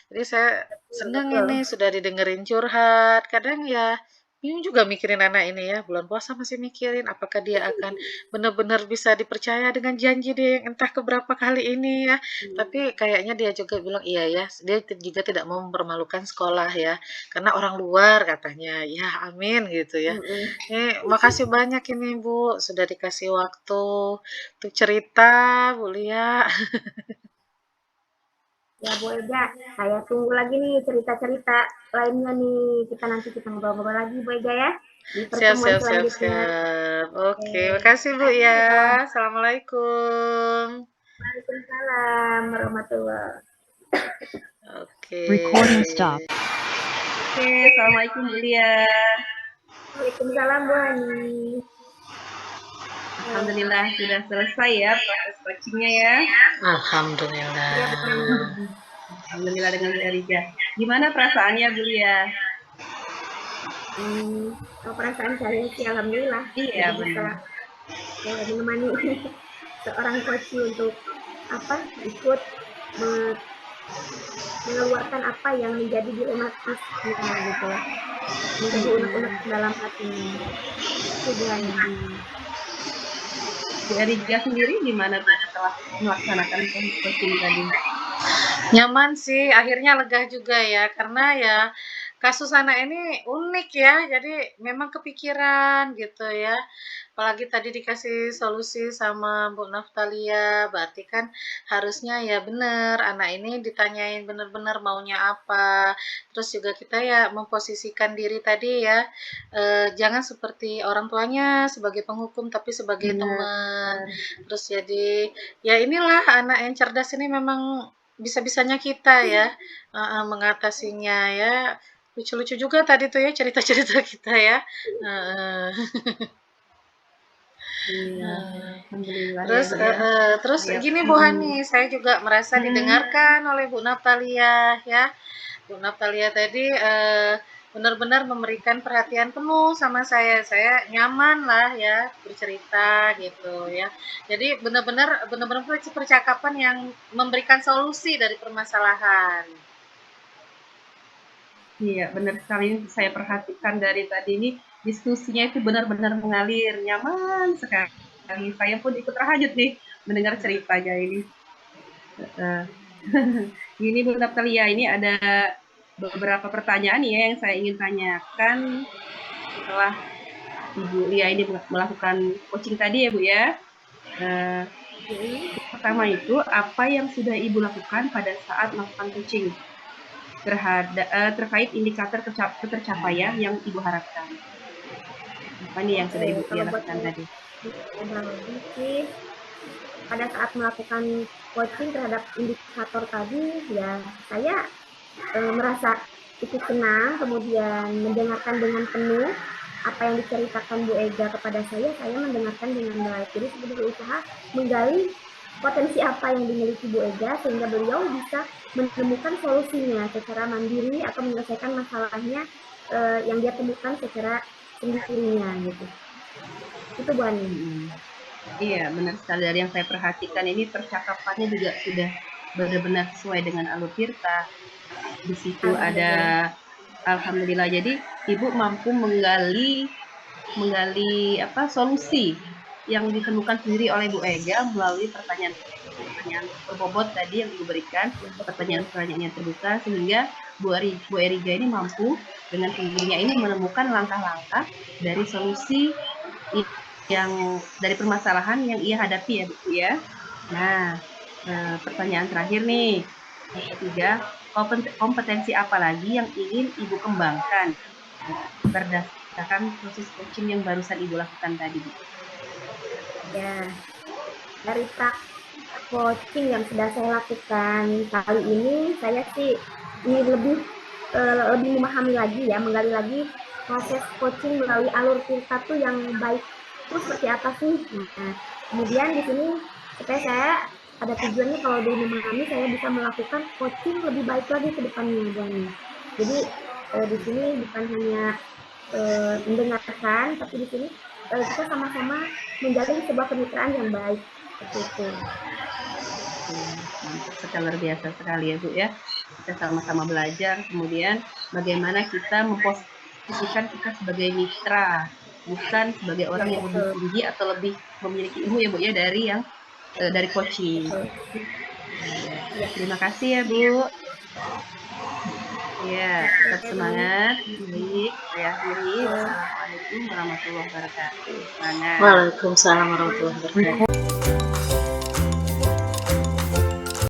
Jadi saya senang Betul. ini sudah didengerin curhat, kadang ya bingung juga mikirin anak ini ya, bulan puasa masih mikirin apakah dia akan benar-benar bisa dipercaya dengan janji dia yang entah keberapa kali ini ya. Tapi kayaknya dia juga bilang, "Iya ya," dia juga tidak mau mempermalukan sekolah ya, karena orang luar katanya. Ya amin gitu ya. Makasih banyak ini Bu, sudah dikasih waktu untuk cerita, Bu Lia. Ya Bu Ega, saya tunggu lagi nih cerita-cerita lainnya nih. Nanti kita ngobrol-ngobrol lagi Bu Ega ya di Siap, pertemuan siap, siap, selanjutnya. siap. Oke, Oke. makasih Bu ya. Kalau Assalamualaikum. Waalaikumsalam warahmatullahi. Oke. Recording stop. Oke, Assalamualaikum Bu Lia. Waalaikumsalam Bu Hani. Alhamdulillah sudah selesai ya proses coachingnya ya. Alhamdulillah. Ya Bu Hani. Alhamdulillah dengan Bu Erika. Gimana perasaannya Bu Lia? Kalau perasaan saya sih alhamdulillah Iya jadi bisa benar. menemani seorang coach untuk ikut me- mengeluarkan apa yang menjadi dilematisnya gitu, menjadi unek-unek dalam hatinya. Itu Bu Hani. Bu Erika sendiri gimana tuh setelah melaksanakan coaching tadi? Nyaman sih, akhirnya lega juga ya, karena ya kasus anak ini unik ya, jadi memang kepikiran gitu ya. Apalagi tadi dikasih solusi sama Bu Naftalia, berarti kan harusnya ya bener, anak ini ditanyain bener-bener maunya apa. Terus juga kita ya memposisikan diri tadi ya, jangan seperti orang tuanya sebagai penghukum, tapi sebagai teman. Terus jadi, ya inilah anak yang cerdas ini memang bisa-bisanya kita ya, mengatasinya ya. Lucu-lucu juga tadi tuh ya cerita-cerita kita ya. Heeh. Iya, alhamdulillah ya Terus Bu ya. terus Iya. gini Bu Hani, saya juga merasa didengarkan oleh Bu Natalia ya. Bu Natalia tadi benar-benar memberikan perhatian penuh sama saya. Saya nyaman lah ya bercerita gitu ya. Jadi benar-benar percakapan yang memberikan solusi dari permasalahan. Iya, benar sekali saya perhatikan dari tadi ini diskusinya itu benar-benar mengalir, nyaman sekali. Saya pun ikut terhanyut nih mendengar ceritanya ini. Gini Bu Natalia, ini ada beberapa pertanyaan ya yang saya ingin tanyakan setelah Ibu Lia ini melakukan coaching tadi ya Bu ya. Pertama itu, apa yang sudah Ibu lakukan pada saat melakukan coaching terkait indikator ketercapaian yang Ibu harapkan? Apa nih yang sudah Ibu Lia lakukan tadi? Pada saat melakukan coaching terhadap indikator tadi, ya saya merasa cukup senang, kemudian mendengarkan dengan penuh apa yang diceritakan Bu Ega kepada saya mendengarkan dengan baik. Jadi saya berusaha menggali potensi apa yang dimiliki Bu Ega sehingga beliau bisa menemukan solusinya secara mandiri atau menyelesaikan masalahnya yang dia temukan secara sendirinya gitu. Itu Bu Ani. Iya, benar sekali. Dari yang saya perhatikan ini percakapannya juga sudah benar-benar sesuai dengan alur tirta. Di situ ada alhamdulillah. Jadi Ibu mampu menggali solusi yang ditemukan sendiri oleh Bu Ega melalui pertanyaan berbobot tadi yang Ibu berikan, pertanyaan-pertanyaan yang terbuka, sehingga Bu Eriga ini mampu dengan sendirinya ini menemukan langkah-langkah dari solusi yang dari permasalahan yang ia hadapi ya Bu ya. Nah, pertanyaan terakhir nih, yang ketiga, kompetensi apa lagi yang ingin Ibu kembangkan berdasarkan proses coaching yang barusan Ibu lakukan tadi Bu? Ya, dari coaching yang sudah saya lakukan kali ini, saya sih ini lebih memahami lagi ya, menggali lagi proses coaching melalui alur tirta tuh yang baik itu seperti apa sih. Nah, kemudian di sini supaya saya ada tujuannya kalau dari memahami saya bisa melakukan coaching lebih baik lagi ke depannya Bu Ani. Jadi di sini bukan hanya mendengarkan, tapi di sini kita sama-sama menjalin sebuah kemitraan yang baik seperti itu. Mantap sekali, luar biasa sekali ya Bu ya. Kita sama-sama belajar, kemudian bagaimana kita memposisikan kita sebagai mitra, bukan sebagai orang yang lebih tinggi atau lebih memiliki ilmu ya Bu ya dari coaching. Terima kasih ya Bu. Ya, tetap semangat. Baik, saya akhiri. Assalamualaikum warahmatullahi wabarakatuh. Semangat. Waalaikumsalam warahmatullahi wabarakatuh.